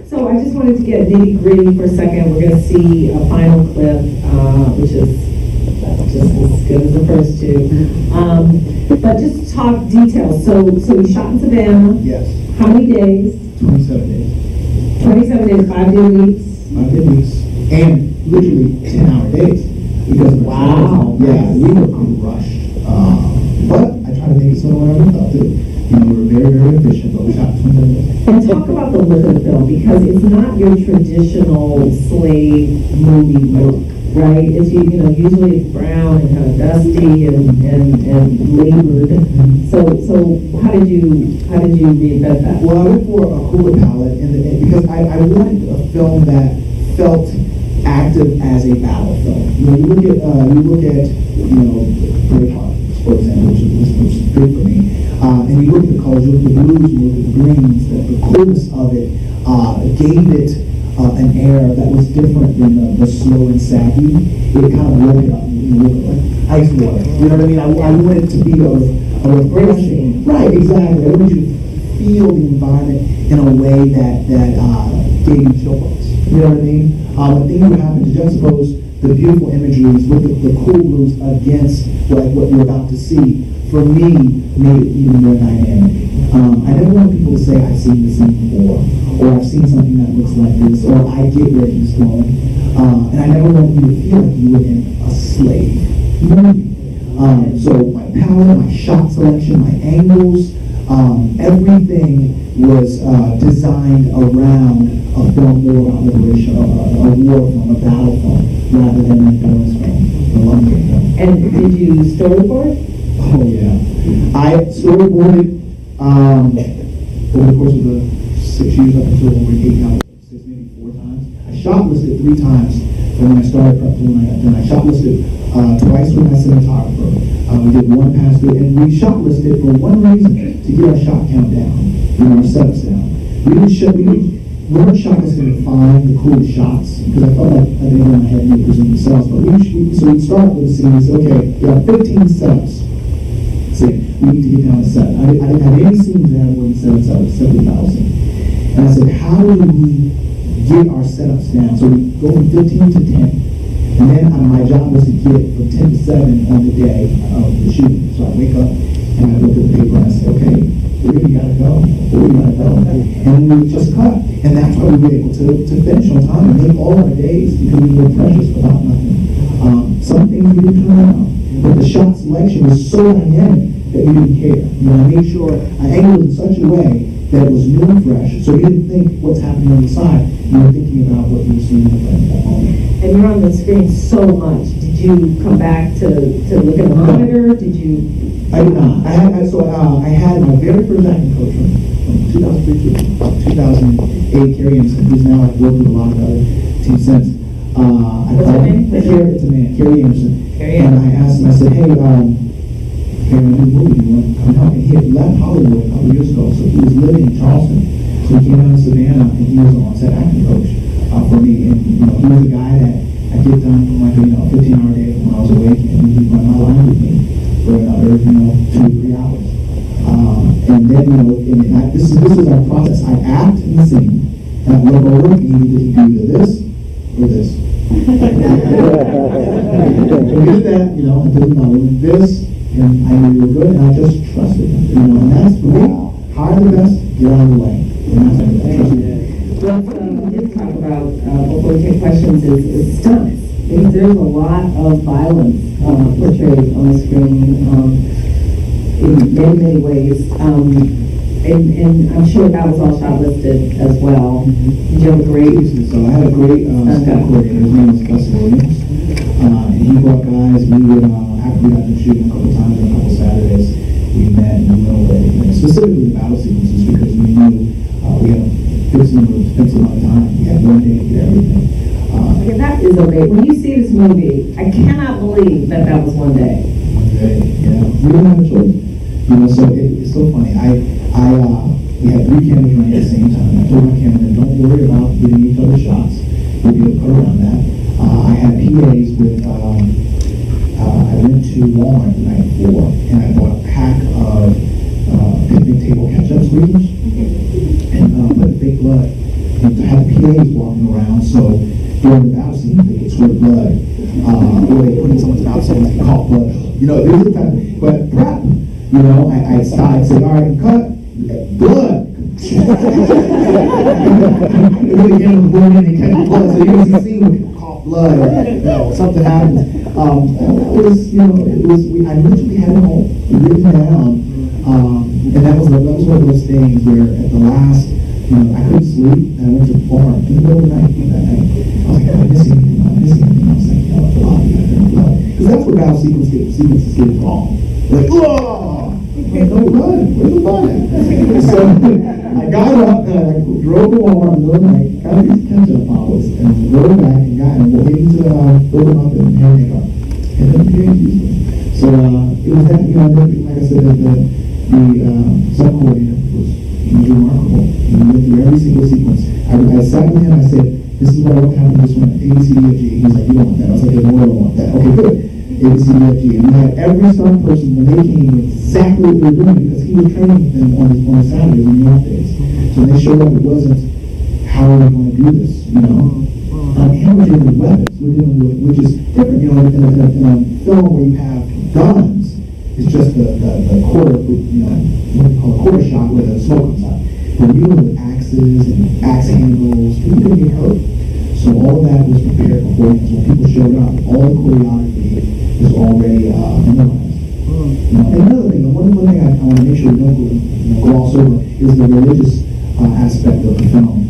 So I just wanted to get nitty-gritty for a second. We're going to see a final clip, which is just as good as the first two. But just talk details. So we shot in Savannah. Yes. How many days? 27 days. 27 days, 5-day weeks. 5-day weeks. And literally 10-hour days. Because wow. Yeah, we were crushed. But I try to make it so no one ever felt it. We were very, very efficient, but we shot 27 days. And talk about the look of the film, because it's not your traditional slave movie look. right? It's, usually it's brown and kind of dusty and labored. So how did you reinvent that? Well, I went for a cooler palette, because I wanted a film that felt active as a battle film. You look at Braveheart, for example, which was big for me, and you look at the colors, you look at the blues, you look at the greens, the coolness of it gave it an air that was different than the slow and saggy. It kind of woke it up, like ice water. You know what I mean? I wanted it to be a refreshing. Right, exactly. I wanted you to feel the environment in a way that gave you chill bumps. You know what I mean? The thing that would happen to juxtapose the beautiful imageries with the cool blues against what you're about to see, for me, made it even more dynamic. I never want people to say, I've seen this scene before, or I've seen something that looks like this, or I get where he's going. And I never want you to feel like you were in a slave movie. So my palette, my shot selection, my angles, everything was designed around a film more about liberation, a war film, a battle film, rather than an endurance film, a lumbering film. And did you storyboard? Oh yeah, I storyboarded over the course of the 6 years up until we got 6, maybe 4 times. I shot listed 3 times from when I started prep to when I got done. I shot listed twice with my cinematographer. We did 1 pass through, and we shot listed for one reason: to get our shot count down, our setups down. We weren't shot listed to find the coolest shots, because I felt like I didn't have my head makers in themselves. But so we'd start with the scene and say, okay, we have 15 setups. So we need to get down to 7. I didn't have any scenes that had more than 7 setups, 70,000. And I said, how do we get our setups down? So we go from 15 to 10. And then my job was to get from 10 to 7 on the day of the shooting. So I wake up and I look at the paper and I say, okay, where do we gotta go? And we would just cut. And that's why we were able to finish on time and make all our days, because we were precious without nothing. Some things we didn't turn around. But the shot selection was so dynamic that we didn't care. I made sure I angled it in such a way that it was new and fresh, so you didn't think what's happening on the side. You were thinking about what you were seeing in front of that moment. And you're on the screen so much. Did you come back to look at the monitor? Did you? I did not. I had my very first acting coach from 2003 to 2008, Carrie Anderson, who's now I've worked with a lot of other teams since. What's her name? It's a man, Carrie Anderson. And I asked him, I said, hey, I'm doing a movie, you want to come help me? He had left Hollywood a couple years ago, so he was living in Charleston. So he came down to Savannah, and he was on set acting coach for me. And he was a guy that I get done from like a 15-hour day from when I was awake, and he'd run my line with me for another 2 or 3 hours. And then this is our process. I act in the scene, and I look over, and he do either this or this. Look at that, I did this. And I knew you were good, and I just trusted him. And that's for me. Hire the best, get out of the way. And that's what I trusted. Well, we did talk about, before we take questions, is stunts. Because there's a lot of violence portrayed on the screen in many ways. And I'm sure that was all shot listed as well. Did you have a great? So I had a great stunt coordinator. His name was Gus Williams. And he brought guys. We would, after we got to shooting a couple times on a couple Saturdays, we met and we went over everything. Specifically the battle sequences, because we knew we had a fixed amount of time. We had 1 day to get everything. Okay, that is okay. When you see this movie, I cannot believe that was 1 day. 1 day, yeah. We didn't have a choice. So it's so funny. We had 3 cameras running at the same time. I told my cameraman, don't worry about getting each other's shots. We'll be able to cut around that. I had PAs with, I went to Walmart the night before, and I bought a pack of picnic table ketchup squeezers, and put fake blood, and to have PAs walking around, so during the battle scene, they could squirt blood, or they put in someone's mouth so they can cough blood. This is the time, but prep, I started, say, all right, cut, blood. It was again the woman, they catch blood, so you can see them cough blood, or something happens. I literally had it all written down, and that was one of those things where at the last, I couldn't sleep, and I went to the farm in the middle of the night that night. I was like, am I missing anything? I was like, that's where battle sequences get wrong. Like, oh, no run. Where's the run at? So I got up and I drove to Walmart in the middle of the night, got these ketchup bottles, and rode back and got him, build them up in hair makeup. And then became used. So it was that, like I said, the sub coordinator was remarkable. He went through every single sequence. I sat with him, I said, this is what I want to happen this one, A, B, C, D, F, G. He was like, you don't want that. I was like, no, I don't want that. Okay, good. A, B, C, D, F, G. And we had every stunt person, when they came, exactly what they were doing, because he was training them on his Saturdays and the off days. So when they showed up, it wasn't, how are we going to do this, And we're dealing with weapons, which is different, in a film where you have guns, it's just the quarter, what we call a quarter shot where the smoke comes out. We're dealing with axes and axe handles, people didn't get hurt. So all of that was prepared beforehand. So when people showed up, all the choreography was already memorized. And another thing, one thing I want to make sure we don't gloss over is the religious aspect of the film.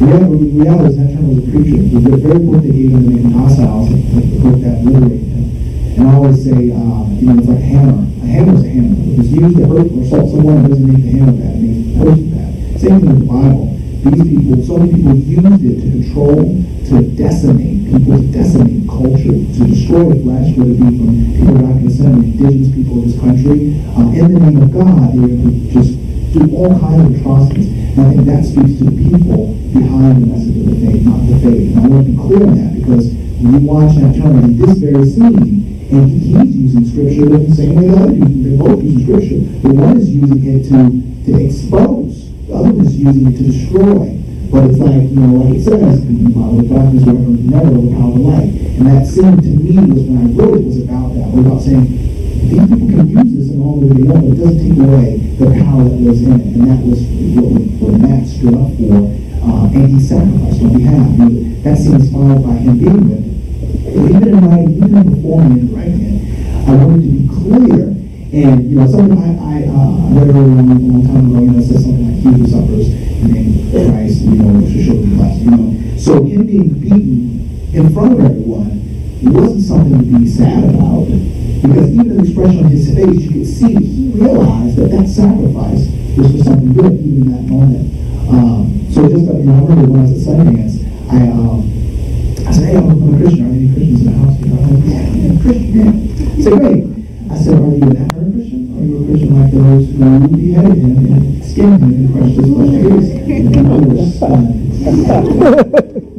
Reality is that term was a preacher. It was the very book they gave him to make him hostile, the book that liberated him. And I always say, it's like a hammer. A hammer is a hammer. If it's used to hurt or assault someone, it doesn't make the hammer bad. It makes the person bad. Same thing with the Bible. These people, so many people used it to control, to decimate people, to decimate culture, to destroy the flesh, whether it be from people not concerning indigenous people in this country. In the name of God, they were just do all kinds of atrocities. And I think that speaks to the people behind the message of the faith, not the faith. And I want to be clear on that, because when you watch that term in this very scene, and he's using scripture the same way the other people, they're both using scripture. The one is using it to expose, the other is using it to destroy. But it's like, like it says, the darkness will never overpower the light. And that scene to me was, when I wrote it, was about that. It was about saying, these people can use this in all the way they want, but it doesn't take away the power that was in it. And that was what Matt stood up for, and he sacrificed on behalf. That scene inspired by him being with. Even in writing, even in performing and writing it, I wanted to be clear. And something I read earlier a long time ago, it says something like, "He who suffers in the name of Christ, should show the blessed." So him being beaten in front of everyone wasn't something to be sad about, because even the expression on his face, you could see that he realized that sacrifice was for something good, even in that moment. So just I remember when I was at Sundance, I said, "Hey, I'm a Christian. Are there any Christians in the house?" I was like, "Yeah, I'm a Christian, yeah." I said, "Great." I said, "Are you an African Christian? Are you a Christian like those who beheaded him and skinned him and crushed his flesh and ears?" And I was stunned.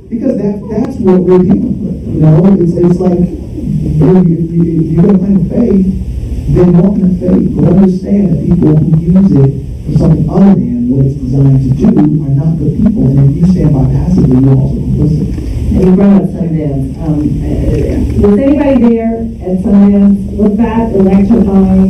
Because that's what we're dealing with. It's like, if you're going to claim faith, then walk in faith. But understand that people who use it for something other than what it's designed to do are not good people. And if you stand by passively, you're also complicit. And you brought up Sundance. Was anybody there at Sundance? Was that electrifying?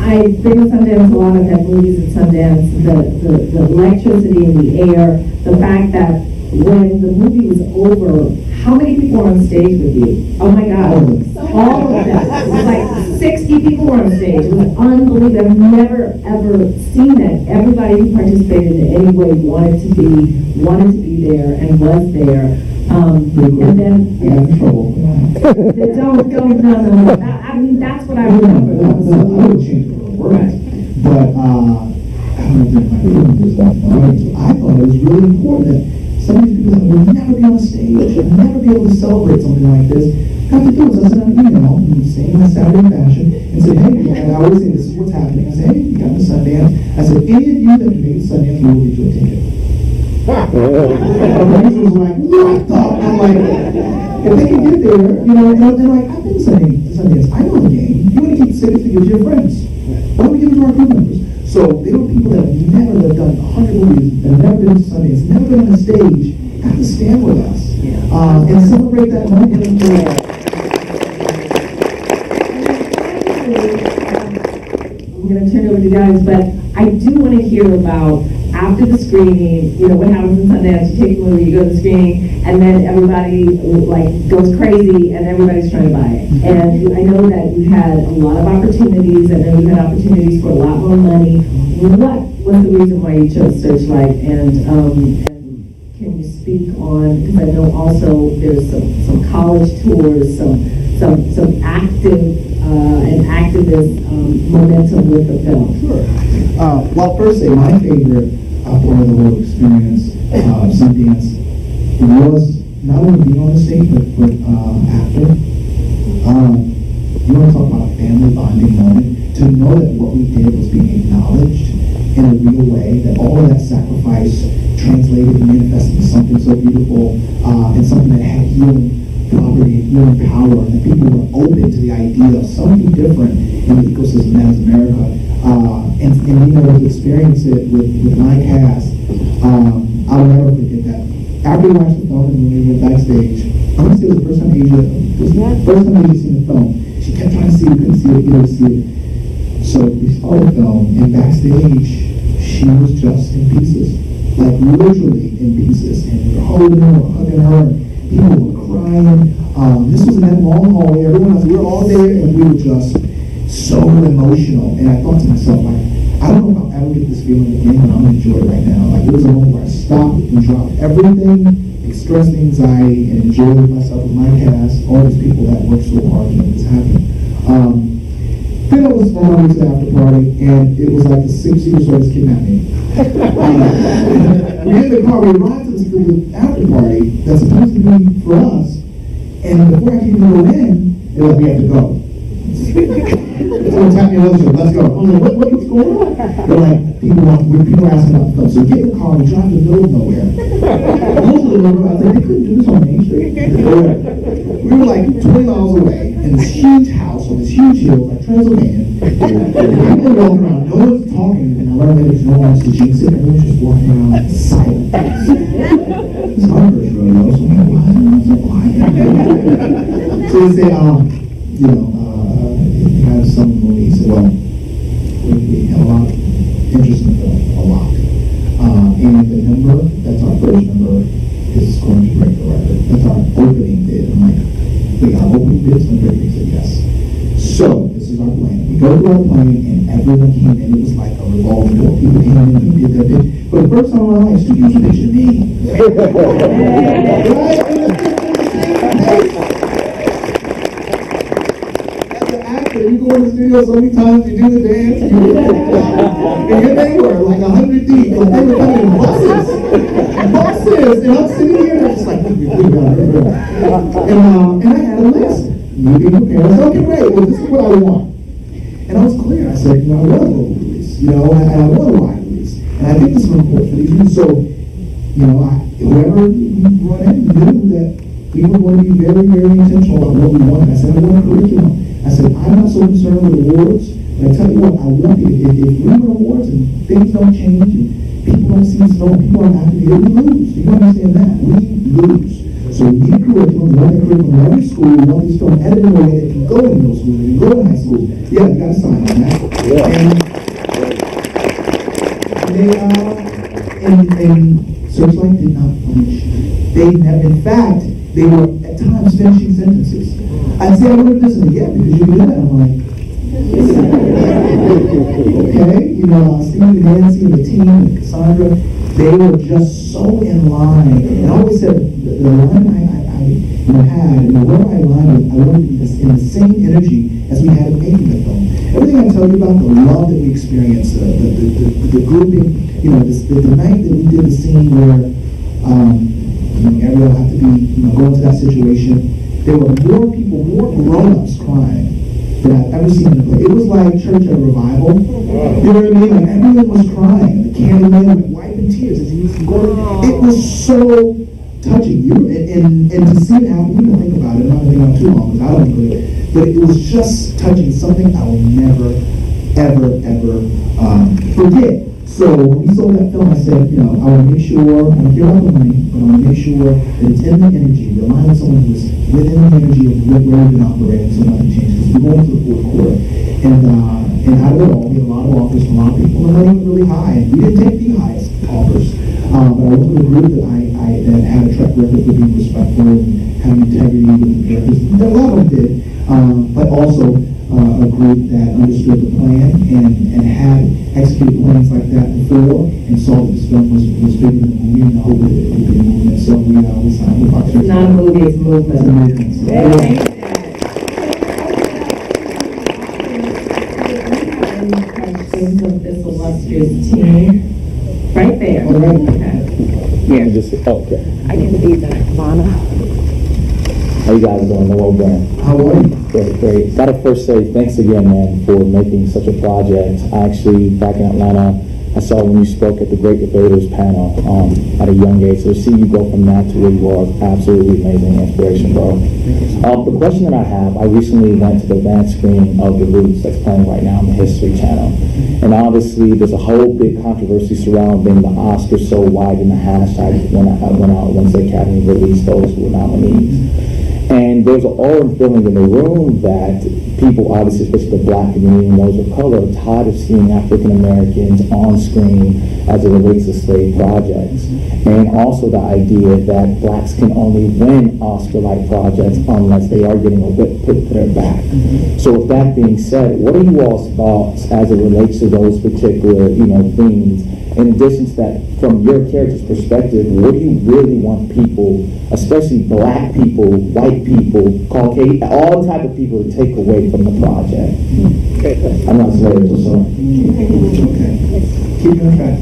I've been to Sundance a lot. I've had movies at Sundance. The electricity in the air, the fact that when the movie was over, how many people were on stage with you? Oh my God, all of them. It was like 60 people were on stage. It was unbelievable. I've never ever seen that. Everybody who participated in any way wanted to be there and was there. And then no. I mean, that's what I remember. I would change it for the words, but I don't know if my feelings I thought it was really important that some of these people that will never be on stage, will never be able to celebrate something like this. Got to do is I sent an email in the same Saturday fashion and said, "Hey," and I always say, "This is what's happening." I said, "Hey, you got to Sundance." I said, "Any of you that can make Sundance, we will get you a ticket." And he was like, "What the?" I'm like, if they can get there, and they're like, "I've been to Sundance. I know the game. You want to keep tickets to give to your friends. Why don't we give it to our crew members?" So there were people that have never done 100 movies, that have never been to Sundance, never been on a stage, got to stand with us and celebrate that moment. I'm going to turn it over to you guys, but I do want to hear about, after the screening, what happens in Sundance. You take a movie, you go to the screening, and then everybody goes crazy, and everybody's trying to buy it. And I know that you had a lot of opportunities. I know you had opportunities for a lot more money. What was the reason why you chose Searchlight? And can you speak on, because I know also there's some college tours, some active and activist momentum with the film. Sure. Well, first say my favorite part of the whole experience of Sundance was not only being on the stage, but after. You want to talk about a family bonding moment, to know that what we did was being acknowledged in a real way, that all of that sacrifice translated and manifested into something so beautiful, and something that had healing property and healing power, and that people were open to the idea of something different in the ecosystem that is America. And being able to experience it with my cast, I'll never forget that. After we watched the film and when we went backstage, I want to say it was the first time Asia seen the film. She kept trying to see it, couldn't see it, couldn't see it. So we saw the film, and backstage, she was just in pieces. Like literally in pieces. And we were holding her, hugging her, people were crying. This was in that long hallway, everyone else, we were all there, and we were just so emotional. And I thought to myself, like, I don't know if I'll ever get this feeling again, but I'm going to enjoy it right now. Like, it was a moment where I stopped and dropped everything, expressed anxiety, and enjoyed myself with my cast, all these people that worked so hard to make this happen. Then I was on my way to the after party, and it was like the six-seater service kidnapped me. We get in the car, we arrived to the after party that's supposed to be for us, and before I can even go in, they're like, we have to go. Someone tapped me on the shoulder, let's go. I was like, what's going on? They're like, people are asking about the film. So we get in the car, we drive to the middle of nowhere. Most of the road, I was like, they couldn't do this on Main Street. We were like 20 miles away in this huge house on this huge hill, like Transylvania. People are walking around, no one's talking, and I learned that there's no one else to jinx it, everyone's just walking around silent. It's my first rodeo, so I'm like, why? I was like, why? So they say, you know, had some movie, he said, well, we had a lot of interest in the film, a lot. And the number, that's our first number, is going to break the record. That's our opening bid. I'm like, wait, our opening bid is going to break? He said, yes. So, this is our plan. We go through our plan, and everyone came in. It was like a revolving door. People came in and did their bid. For the first time in my life, studios are pitching me. Right? You go in the studio so many times, you do the dance, and here they were, like 100 deep, and they were coming in buses, and I'm sitting here, and I'm just like, and I had a list, me being prepared. I said, okay, great, well, this is what I want. And I was clear, I said, I want a local release, and I want a wide release, and I think this is important for these reasons. So, whoever brought in knew that we were going to be very, very intentional about what we wanted. I said, I want a curriculum. I said, I'm not so concerned with awards, but I tell you what, I want if we win awards and things don't change and people don't see us going, people aren't happy here, we lose. You understand that? We lose. So we need a curriculum, we want a curriculum in every school, we want this film edited in a way that can go in middle school, that can go in high school. Yeah, you got to sign on that. And Searchlight did not flinch. They never, in fact, they were at times finishing sentences. I'd say I would have listened again because you did that. I'm like, okay, Steve and Nancy and the team and Cassandra, they were just so in line. And I always said the line I had, wherever I aligned with, I wanted to be in the same energy as we had in making the film. Everything I tell you about, the love that we experienced, the grouping, the night that we did the scene where Gabrielle had to be, go into that situation. There were more people, more grown-ups crying than I've ever seen in a play. It was like church at revival. You know what I mean? Like everyone was crying. The Candyman was wiping tears as he was going. It was so touching. And to see it happen, you can think about it. I'm not thinking about it too long because I don't think it. But it was just touching, something I will never, ever forget. So when we sold that film, I said, I want to make sure, I don't care about the money, but I want to make sure that it's in the energy, the line of someone who's within the energy of where we've been operating, so nothing changes. Because we're going to the fourth quarter. And out of it all, we had a lot of offers from a lot of people, and the money was really high. And we didn't take the highest offers. But I worked with a group that that had a track record for being respectful and having integrity with the characters. A lot of them did. But also, a group that understood the plan and had executed plans like that before and saw that this film was bigger than a movie and I hope it would be a movement. So we signed with Fox. It's not a movie, it's a movement. It's a movement. So, Thanks, Any questions of this illustrious team? Right there. All right. Okay. Yeah, just, okay. I can be that, Ivana. How you guys doing? Hello, Ben. How are you? Great, great. Gotta first say thanks again, man, for making such a project. I actually, back in Atlanta, I saw when you spoke at the Great Debaters panel at a young age. So to see you go from that to where you are is absolutely amazing inspiration, bro. The question that I have, I recently went to the advanced screening of The Roots that's playing right now on the History Channel. And obviously, there's a whole big controversy surrounding the Oscars so wide and the hashtag went out once the Academy released those who were nominees. And there's an aura and feeling in the room that people, obviously, especially the black community and those of color, are tired of seeing African Americans on screen as it relates to slave projects. And also the idea that blacks can only win Oscar-like projects unless they are getting a whip put to their back. So with that being said, what are you all's thoughts as it relates to those particular, themes? In addition to that, from your character's perspective, what do you really want people, especially black people, white people, Caucasian, all type of people to take away from the project? I'm not slaves, so. Okay. Keep on track.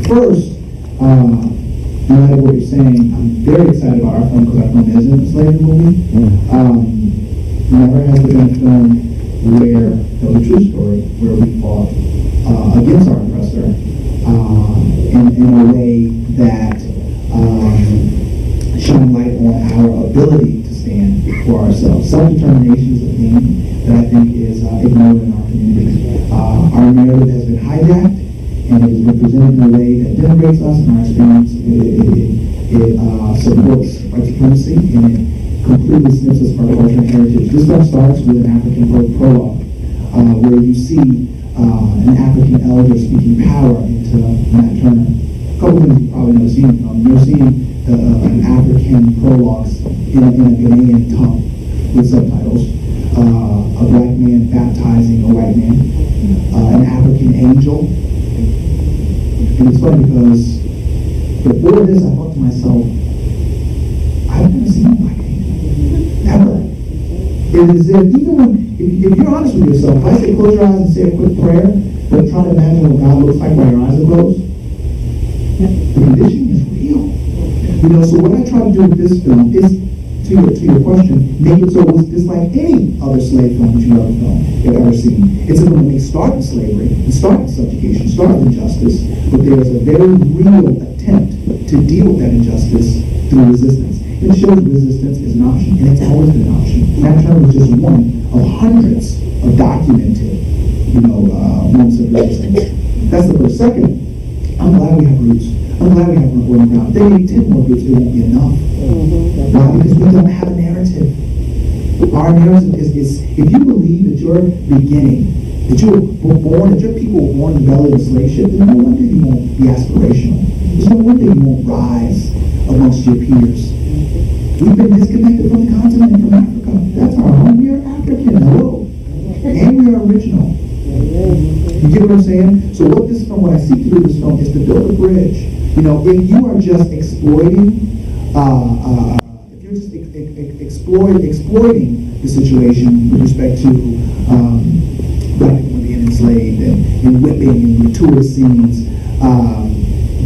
First, no matter what you're saying, I'm very excited about our film because our film isn't a slavery movie. Never has there been a film where, a true story, where we fought against our oppressor in a way that shine light on our ability to stand for ourselves. Self-determination is a theme that I think is ignored in our community. Our narrative has been hijacked and it has been presented in a way that denigrates us in our experience. It supports white supremacy and it completely snips us from our culture and heritage. This film starts with an African prologue where you see an African elder speaking power into Matt Turner. A couple things you've probably never seen. You're seeing an African prologues in a Ghanaian tongue with subtitles. A black man baptizing a white man. An African angel. And it's funny because before this, I thought to myself, I've never seen a black angel. Ever. It is even when, if you're honest with yourself, if I say close your eyes and say a quick prayer, but try to imagine what God looks like while your eyes are closed, the condition is real. So what I try to do with this film is, to your question, make it so it's like any other slave film that you've ever seen. It's a film that may start in slavery, and start in subjugation, start with injustice, but there is a very real attempt to deal with that injustice through resistance. It shows resistance is an option, and it's always been an option. That term is just one of hundreds of documented, moments of resistance. That's the first. Second, I'm glad we have roots. I'm glad we have one ground. If they need 10 more roots, it won't be enough. Why? Because we don't have a narrative. Our narrative is if you believe that your beginning, that you were born, that your people were born in the belly of a slave ship, then no wonder you won't be aspirational. There's no wonder you won't rise amongst your peers. We've been disconnected from the continent and from Africa. That's our home. We are African. Hello. And we are original. You get what I'm saying? So what I seek to do with this film is to build a bridge. If you are just exploiting, if you're just exploiting the situation with respect to black people being enslaved and whipping and gratuitous scenes,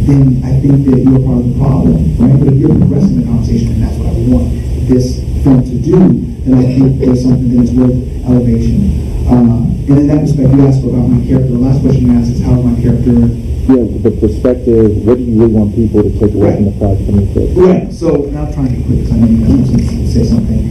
then I think that you're part of the problem, right? But if you're progressing the conversation, and that's what I want this film to do, then I think there's something that is worth elevation. And in that respect, you asked about my character. The last question you asked is, how is my character? Yeah, the perspective, what do you really want people to take away from the project? Right, so now I'm trying to be quick because I know you guys want to say something.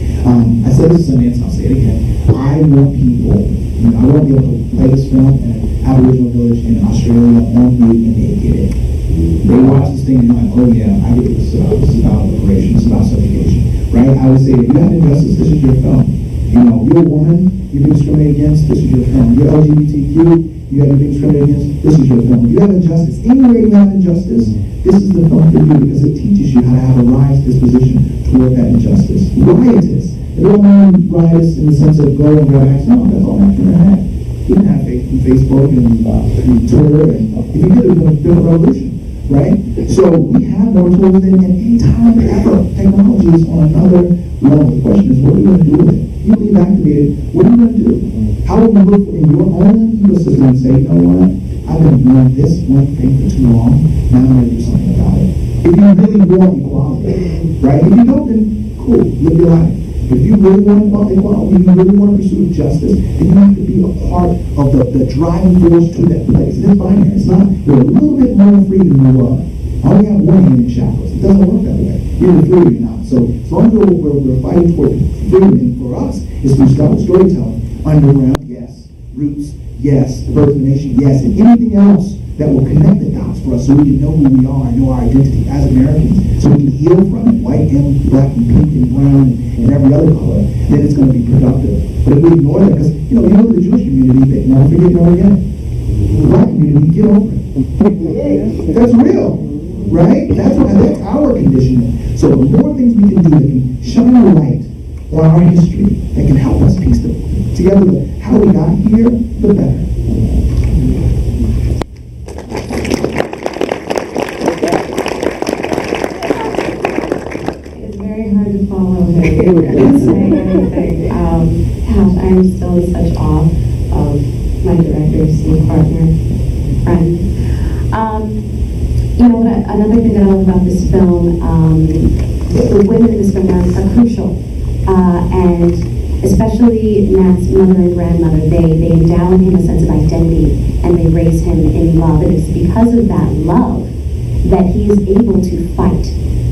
I said this is Sundance, and I'll say it again. I want people, I want to be able to play this film in an Aboriginal village in Australia on mute, and they get it. They watch this thing and they're like, oh yeah, I get what this is about. This is about liberation, this is about subjugation, right? I would say, if you have injustice, this is your film. You're a woman, you've been discriminated against, this is your film. You're LGBTQ, you have been discriminated against, this is your film. If you have injustice, anywhere you have injustice, this is the film for you because it teaches you how to have a rise disposition toward that injustice. Riotous, It don't mean riotous in the sense of go and grab action. No, that's all after the hat. You can have Facebook and Twitter, and if you did, it would have been a revolution, right? So we have more tools than any time ever. Technology is on another level. The question is, what are you going to do with it? You leave activated, what are you going to do? How will you look in your own ecosystem and say, you know what? I've been doing this one thing for too long, now I'm going to do something about it. If you really want equality, right? If you don't, then cool, live your life. If you really want equality, if you really want to pursue justice, then you have to be a part of the driving force to that place. It is binary. It's not, you're a little bit more free than you were. I only have one hand in shackles. It doesn't work that way. You're either free or you're not. So as long as we're fighting toward freedom, and for us, it's through storytelling, underground, yes, roots, yes, the birth of the nation, yes, and anything else that will connect the dots for us so we can know who we are, know our identity as Americans, so we can heal from it, white and black and pink and brown and every other color, then it's going to be productive. But if we ignore that, because, you look at the Jewish community, they never forget, never again. The black community, get over it. That's real, right? That's our conditioning. So the more things we can do that can shine a light on our history, that can help us piece together how we got here, the better. Hard to follow him and say anything. Gosh, I am still in such awe of my director, scene partner, friend. Another thing that I love about this film, the women in this film are crucial, and especially Matt's mother and grandmother. They endow in him a sense of identity, and they raise him in love. And it's because of that love that he is able to fight,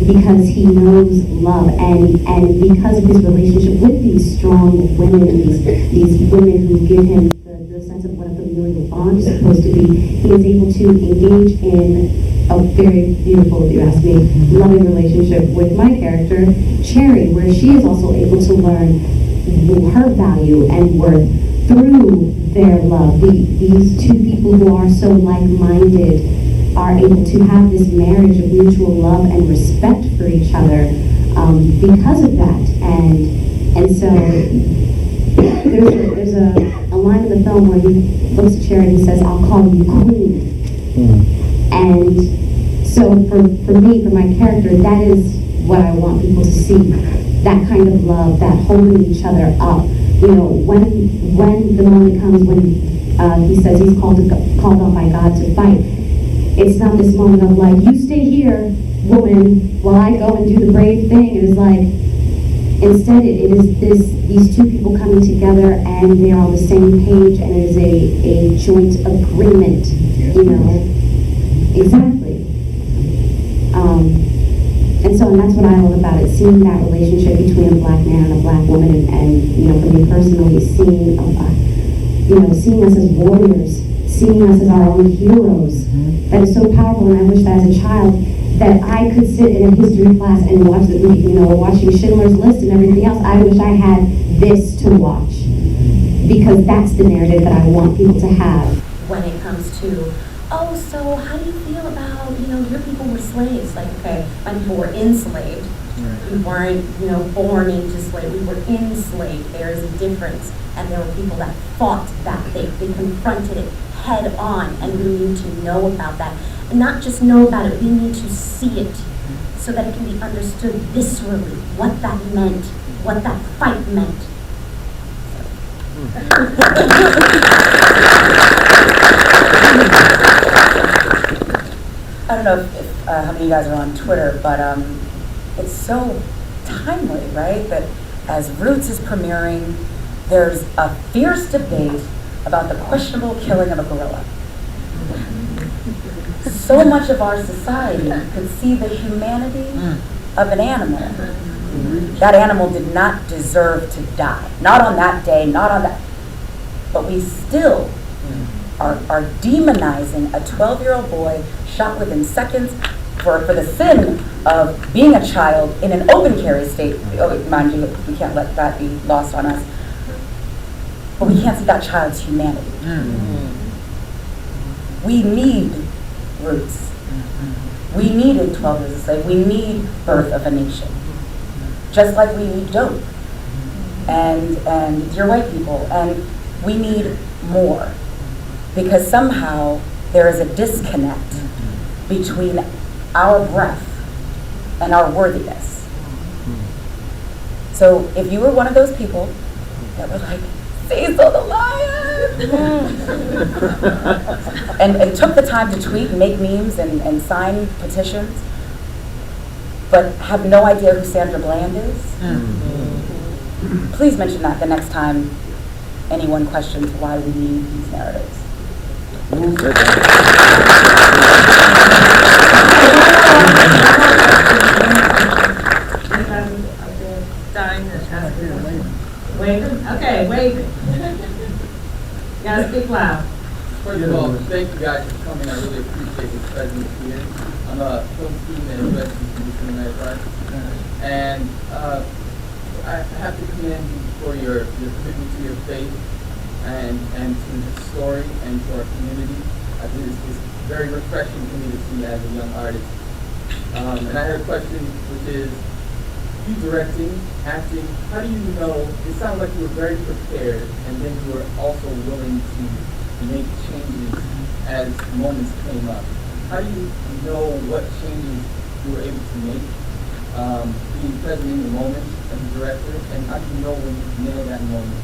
because he knows love, and because of his relationship with these strong women, these women who give him the sense of what a familial bond is supposed to be, he is able to engage in a very beautiful, if you ask me, loving relationship with my character, Cherry, where she is also able to learn her value and worth through their love. These two people who are so like-minded are able to have this marriage of mutual love and respect for each other because of that. And so there's a line in the film where he looks at Cherry and he says, "I'll call you Queen." And so for me, for my character, that is what I want people to see. That kind of love, that holding each other up. When the moment comes when he says he's called on by God to fight, it's not this moment of like, you stay here, woman, while I go and do the brave thing. It is like, instead it is these two people coming together and they're on the same page, and it is a joint agreement, Exactly. And that's what I love about it, seeing that relationship between a black man and a black woman, and for me personally, seeing us as warriors, seeing us as our own heroes. That is so powerful, and I wish that as a child that I could sit in a history class and watch watching Schindler's List and everything else. I wish I had this to watch, because that's the narrative that I want people to have. When it comes to, oh, so how do you feel about, your people were slaves? Like, okay, my people were enslaved. We weren't, born into slavery. We were enslaved. There is a difference. And there were people that fought that. They confronted it head on, and we need to know about that. And not just know about it, we need to see it so that it can be understood viscerally, what that meant, what that fight meant. I don't know if how many of you guys are on Twitter, but it's so timely, right? That as Roots is premiering, there's a fierce debate about the questionable killing of a gorilla. So much of our society could see the humanity of an animal. That animal did not deserve to die. Not on that day, not on that. But we still are demonizing a 12-year-old boy shot within seconds for the sin of being a child in an open carry state. Oh, mind you, we can't let that be lost on us. But we can't see that child's humanity. We need Roots. We needed 12 Years a Slave. We need Birth of a Nation. Just like we need Dope. and you're white people, and we need more, because somehow there is a disconnect between our breath and our worthiness. So if you were one of those people that were like, Cecil the lion, and took the time to tweet and make memes and sign petitions, but have no idea who Sandra Bland is, please mention that the next time anyone questions why we need these narratives. Wait, okay, wait. You gotta speak loud. First of all, thank you guys for coming. I really appreciate your presence here. I'm a film student at USC screenwriter, and I have to commend you for your commitment to your faith and to the story and to our community. I think it's very refreshing for me to see as a young artist. And I had a question, which is, you directing, acting, how do you know, it sounds like you were very prepared, and then you were also willing to make changes as moments came up. How do you know what changes you were able to make, being present in the moment as a director, and how do you know when you nail that moment?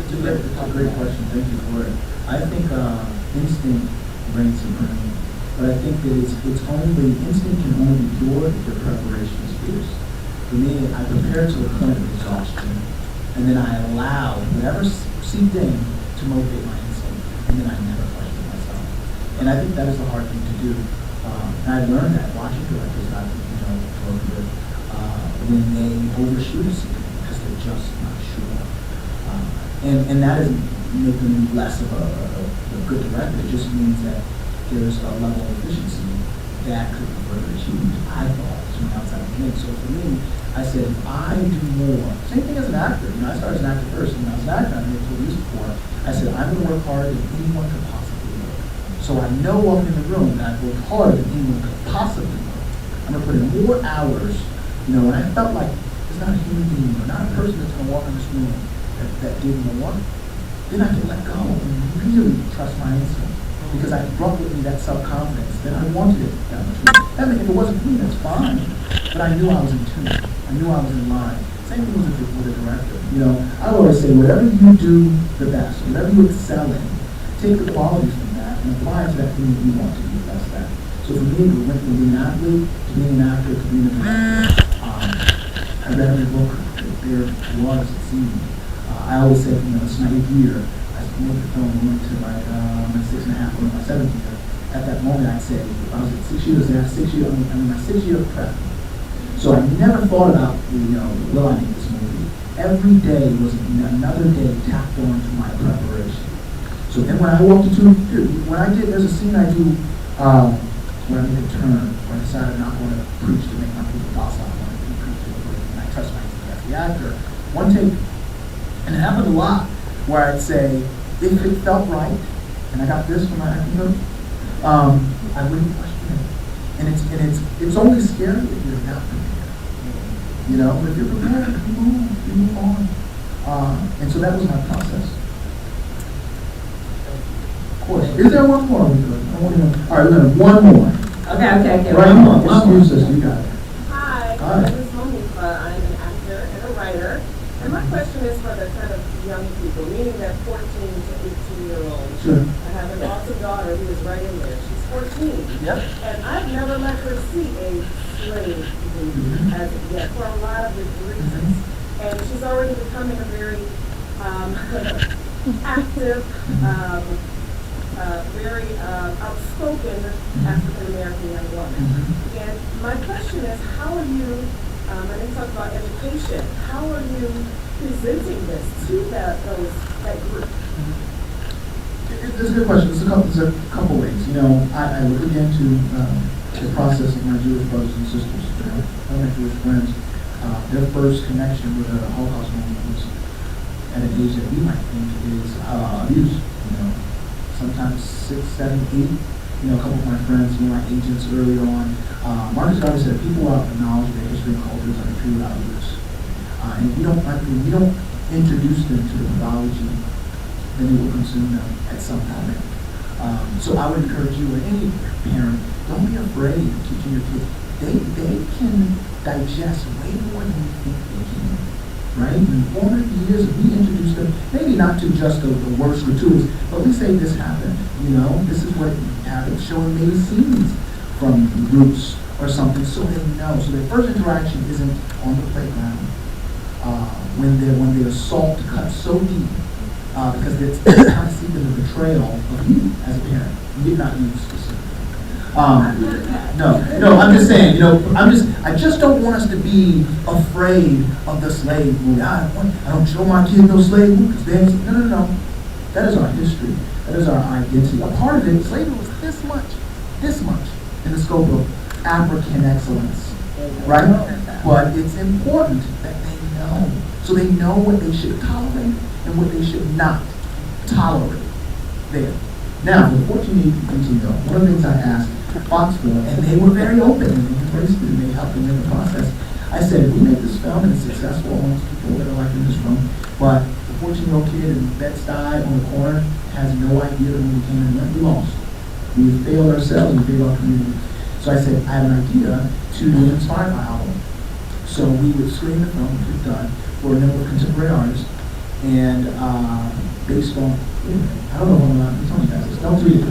It's a great question. Thank you for it. I think instinct reigns supreme, but I think that instinct can only be pure if your preparation is fierce. For me, I prepare to the point of exhaustion, and then I allow whatever seeped in to motivate my instinct, and then I never question myself. And I think that is the hard thing to do. And I learned that watching directors that work with when they overshoot a scene because they're just not sure. And that doesn't make them less of a good director. It just means that there's a level of efficiency that could be further achieved, I thought, from the outside of me. So for me, I said, if I do more, same thing as an actor. I started as an actor first. When I was an actor, I never told you this before. I said, I'm going to work harder than anyone could possibly work. So I know walking in the room that I've worked harder than anyone could possibly work. I'm going to put in more hours, and I felt like there's not a human being, or not a person that's going to walk in this room that did more. Then I can let go and really trust my instinct. Because I brought with me that self-confidence that I wanted it that much. I mean, if it wasn't for me, that's fine. But I knew I was in tune. I knew I was in line. Same thing with a director. I always say, whatever you do the best, whatever you excel in, take the qualities from that and apply it to that thing that you want to be the best at. So for me, it went from being an athlete to being an actor to being a director. I read every book that there was, it seemed. I always said, it's my 8th year. I made the film, went to my 6.5 or my 7th year. At that moment, I'd say, if I was at 6 years, I'm in my 6th year of prep. So I never thought about, will I make this movie? Every day was another day tacked on to my preparation. So then when I walked into, there's a scene I do when I make a turn, where I decided I'm not going to preach to make my people docile, I want to preach to and I trust my instinct as the actor. One take, and it happened a lot, where I'd say, if it felt right, and I got this from my acting coach, I wouldn't question it. And it's only scary if you're not prepared. But if you're prepared, you move on. And so that was my process. Of course. Is there one more? All right, we're going to one more. Okay. Right on. Excuse us, you got it. Hi, Hi. my name is Monifa. I'm an actor and a writer. And my question is for the kind of young people, meaning that 14 to 18-year-olds. Sure. I have an awesome daughter who is right in there. She's 14. Yep. And I've never let her see a slave movie as of yet for a lot of different reasons. And she's already becoming a very active, very outspoken African-American young woman. And my question is, how are you, and you talk about education, how are you presenting this to that group? It's a good question. There's a couple ways. I look again to the process of my Jewish brothers and sisters. All my Jewish friends, their first connection with a Holocaust moment was at an age that we might think is abuse. Sometimes 6, 7, 8. A couple of my friends, my agents earlier on. Marcus Garvey said, people without the knowledge of their history and cultures are treated without roots. And if we don't introduce them to the mythology, then they will consume them at some point. So I would encourage you, or any parent, don't be afraid of teaching your kids. They can digest way more than we think they can, right? In formative years, if we introduce them, maybe not to just the worst gratuitous, but we say this happened, this is what happened, showing maybe scenes from Roots or something, so they know. So their first interaction isn't on the playground. When the assault cuts so deep, because it's kind of seeking the betrayal of you as a parent. You did not use specifically. No, I'm just saying, I just don't want us to be afraid of the slave movie. I don't show my kids no slave movie because no. That is our history. That is our identity. A part of it, slavery was this much in the scope of African excellence, right? But it's important that they know. So they know what they should tolerate and what they should not tolerate there. Now, for the 14 though, one of the things I asked Fox for, and they were very open and they embraced it and they helped them in the process. I said, if we make this film and it's successful amongst people that are like in this room, but the 14-year-old kid in Bed-Stuy on the corner has no idea that when we came in, we lost. We failed ourselves and we failed our community. So I said, I have an idea to be inspired by album. So we would screen the film, which we've done, for a number of contemporary artists, and based on, I don't know if I'm allowed to tell you guys this, don't tweet it.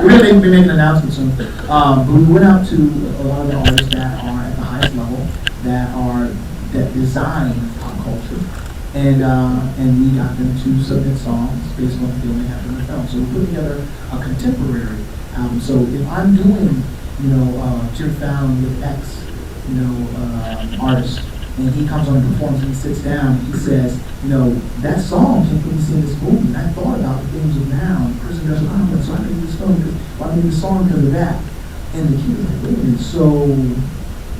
We're going to be making an announcement soon. But we went out to a lot of the artists that are at the highest level, that design pop culture, and we got them to submit songs based on the feeling they have in the film. So we put together a contemporary album. So if I'm doing, Jim Fallon with X, artist, and he comes on a performance and he sits down and he says, that song can put me in this movie, and I thought about the things of now, and the person goes, so I made this film I made this song because of that. And the kid is like, wait a minute, so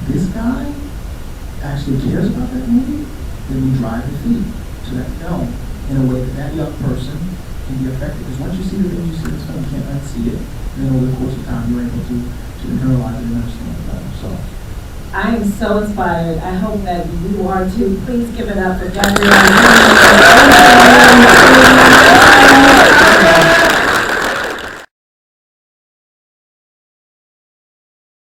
this guy actually cares about that movie? Then we drive the feet to that film in a way that young person can be affected. Because once you see the things you see in this film, you can't unsee it. And then over the course of time, you're able to internalize it and understand it better. So. I am so inspired. I hope that you are too. Please give it up for Gabrielle.